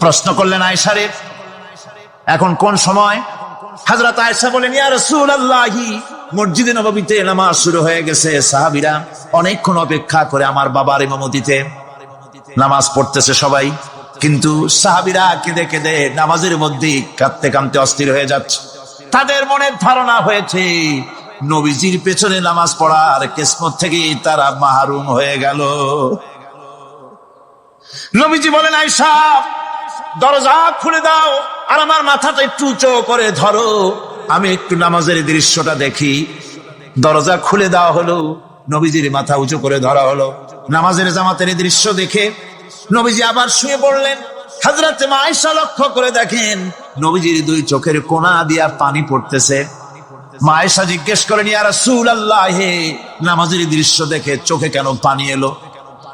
প্রশ্ন করলেন, আয়েশা রে এখন কোন সময়? হযরত আয়েশা বলেন, ইয়া রাসূলুল্লাহ মসজিদে নববীতে নামাজ শুরু হয়ে গেছে। সাহাবীরা অনেকক্ষণ অপেক্ষা করে আমার বাবার ইমামতিতে নামাজ পড়তেছে সবাই, কিন্তু সাহাবীরা কেঁদে কেঁদে নামাজের মধ্যে কাঁদতে কাঁদতে অস্থির হয়ে যাচ্ছে। তাদের মনের ধারণা হয়েছে নবীজির পেছনে নামাজ পড়ার কিসমত থেকে তারা মাহরুম হয়ে গেল। নবীজি বলেন, আয়েশা দরজা খুলে দাও আর আমার মাথাটা একটু উঁচু করে ধরো, আমি একটু নামাজের দৃশ্যটা দেখি। দরজা খুলে দেওয়া হলো, নবীজির মাথা উঁচু করে ধরা হলো। নামাজের জামাতের দৃশ্য দেখে নবীজি আবার শুয়ে পড়লেন। হযরত মা আয়েশা লক্ষ্য করে দেখেন নবীজির দুই চোখের কোনা দিয়া পানি পড়তেছে। মা আয়েশা জিজ্ঞেস করেন, ইয়া রাসূলুল্লাহ, হে নামাজের দৃশ্য দেখে চোখে কেন পানি এলো?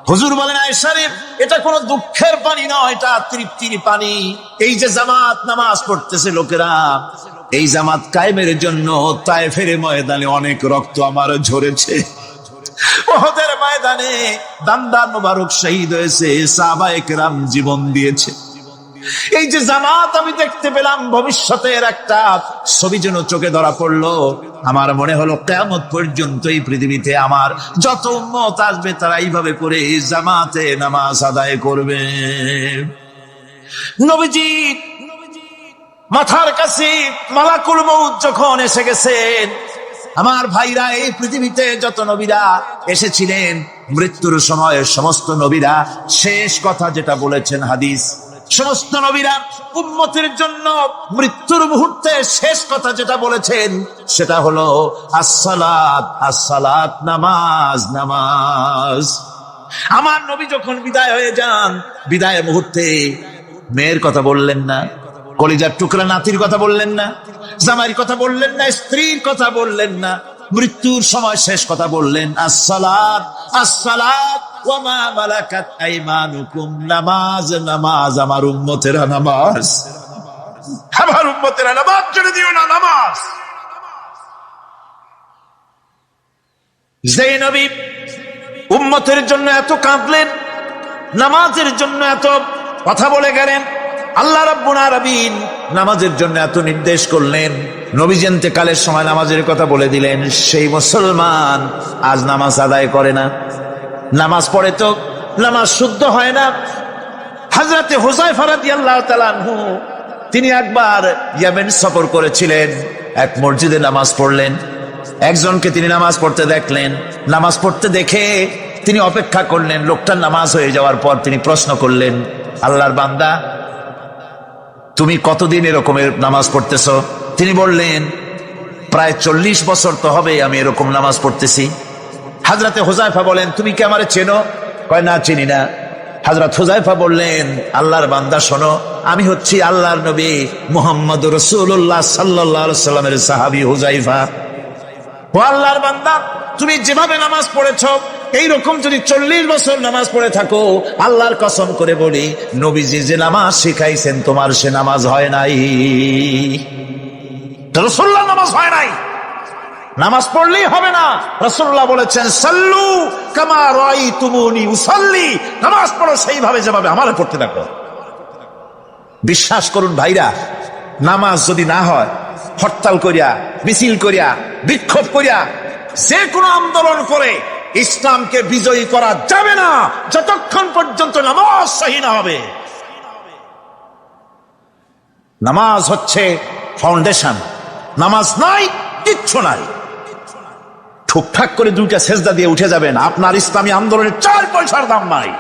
হুজুর বলেন, আয়েশা রে, এটা কোনো দুঃখের পানি নয়, এটা তৃপ্তির পানি। এই যে জামাত নামাজ পড়তেছে লোকেরা, এই জামাত কায়েমের জন্য তায়েফের ময়দানে অনেক রক্ত আমার ঝরেছে। উহুদের ময়দানে দান্দার মোবারক শহীদ হয়েছে, সাহাবায়ে কেরাম জীবন দিয়েছে। এই যে জামাত আমি দেখতে পেলাম, ভবিষ্যতের একটা ছবি যেন চোখে ধরা পড়লো। আমার মনে হলো কিয়ামত পর্যন্ত এই পৃথিবীতে আমার যত উম্মত আসবে তারা এইভাবে করে জামাতে নামাজ আদায় করবে। নবীজি মাথার কাছে মালাকুল মউত যখন এসে গেছেন, আমার ভাইরা, এই পৃথিবীতে যত নবীরা এসেছিলেন মৃত্যুর সময় সমস্ত নবীরা শেষ কথা যেটা বলেছেন, হাদিস, সমস্ত নবীরা উম্মতের জন্য মৃত্যুর মুহূর্তে শেষ কথা যেটা বলেছেন সেটা হলো আসসালাত, আসসালাত, নামাজ, নামাজ। আমার নবী যখন বিদায় হয়ে যান, বিদায় মুহূর্তে মেয়ের কথা বললেন না, কলিজার টুকরা নাতির কথা বললেন না, জামাইয়ের কথা বললেন না, স্ত্রীর কথা বললেন না, মৃত্যুর সময় শেষ কথা বললেন আসসালাত, আসসালাত ওয়া মা মালাকাত আইমানুকুম, নামাজ, নামাজ, আমার উম্মতেরা নামাজ, আমার উম্মতেরা নামাজ ছেড়ে দিও না, নামাজ। যে নবী উম্মতের জন্য এত কাঁদলেন, নামাজের জন্য এত কথা বলে গেলেন, আল্লাহ রাব্বুল আলামিন নামাজের জন্য এত নির্দেশ করলেন, নবীজি ইন্তেকালের সময় নামাজের কথা বলে দিলেন, সেই মুসলমান আজ নামাজ আদায় করে না, নামাজ পড়ে তো নামাজ শুদ্ধ হয় না। হযরতে হুযায়ফা রাদিয়াল্লাহু তাআলা আনহু তিনি একবার ইয়েমেন সফর করেছিলেন, এক মসজিদে নামাজ পড়লেন, একজনকে তিনি নামাজ পড়তে দেখলেন। নামাজ পড়তে দেখে তিনি অপেক্ষা করলেন, লোকটার নামাজ হয়ে যাওয়ার পর তিনি প্রশ্ন করলেন, আল্লাহর বান্দা, তুমি কতদিন এরকমের নামাজ পড়তেছ? তিনি বললেন, প্রায় 40 বছর তো হবে আমি এরকম নামাজ পড়তেছি। হযরতে হুযায়ফা বলেন, তুমি কি আমারে চেনো? কয়, না, চিনি না। হযরত হুযায়ফা বললেন, আল্লাহর বান্দা শোনো, আমি হচ্ছি আল্লাহর নবী মুহাম্মদুর রাসূলুল্লাহ সাল্লাল্লাহু আলাইহি সাল্লামের সাহাবী হুযায়ফা। ও আল্লাহর বান্দা, তুমি যেভাবে নামাজ পড়েছো এইরকম যদি 40 বছর নামাজ পড়ে থাকো, আল্লাহর কসম করে বলি, নবীজি যে নামাজ শিখাইছেন তোমার সে নামাজ হয় নাই, রাসূলুল্লাহ নামাজ হয় নাই। নামাজ পড়লেই হবে না, রাসূলুল্লাহ বলেছেন, সাল্লু কামা রাআইতুমুনি উসাল্লি, নামাজ পড়ো সেইভাবে যেভাবে আমারে পড়তে দেখো। বিশ্বাস করুন ভাইরা, নামাজ যদি না হয়, হরতাল করিয়া, মিছিল করিয়া, বিক্ষোভ করিয়া, যে কোনো আন্দোলন করে ইসলামকে বিজয়ী করা যাবে না যতক্ষণ পর্যন্ত নামাজ সহি না হবে। নামাজ হচ্ছে ফাউন্ডেশন, নামাজ নাই কিচ্ছু নাই। ঠুকঠাক করে দুইটা সেজদা দিয়ে উঠে যাবেন, আপনার ইসলামী আন্দোলনের 4 পয়সার দাম নাই।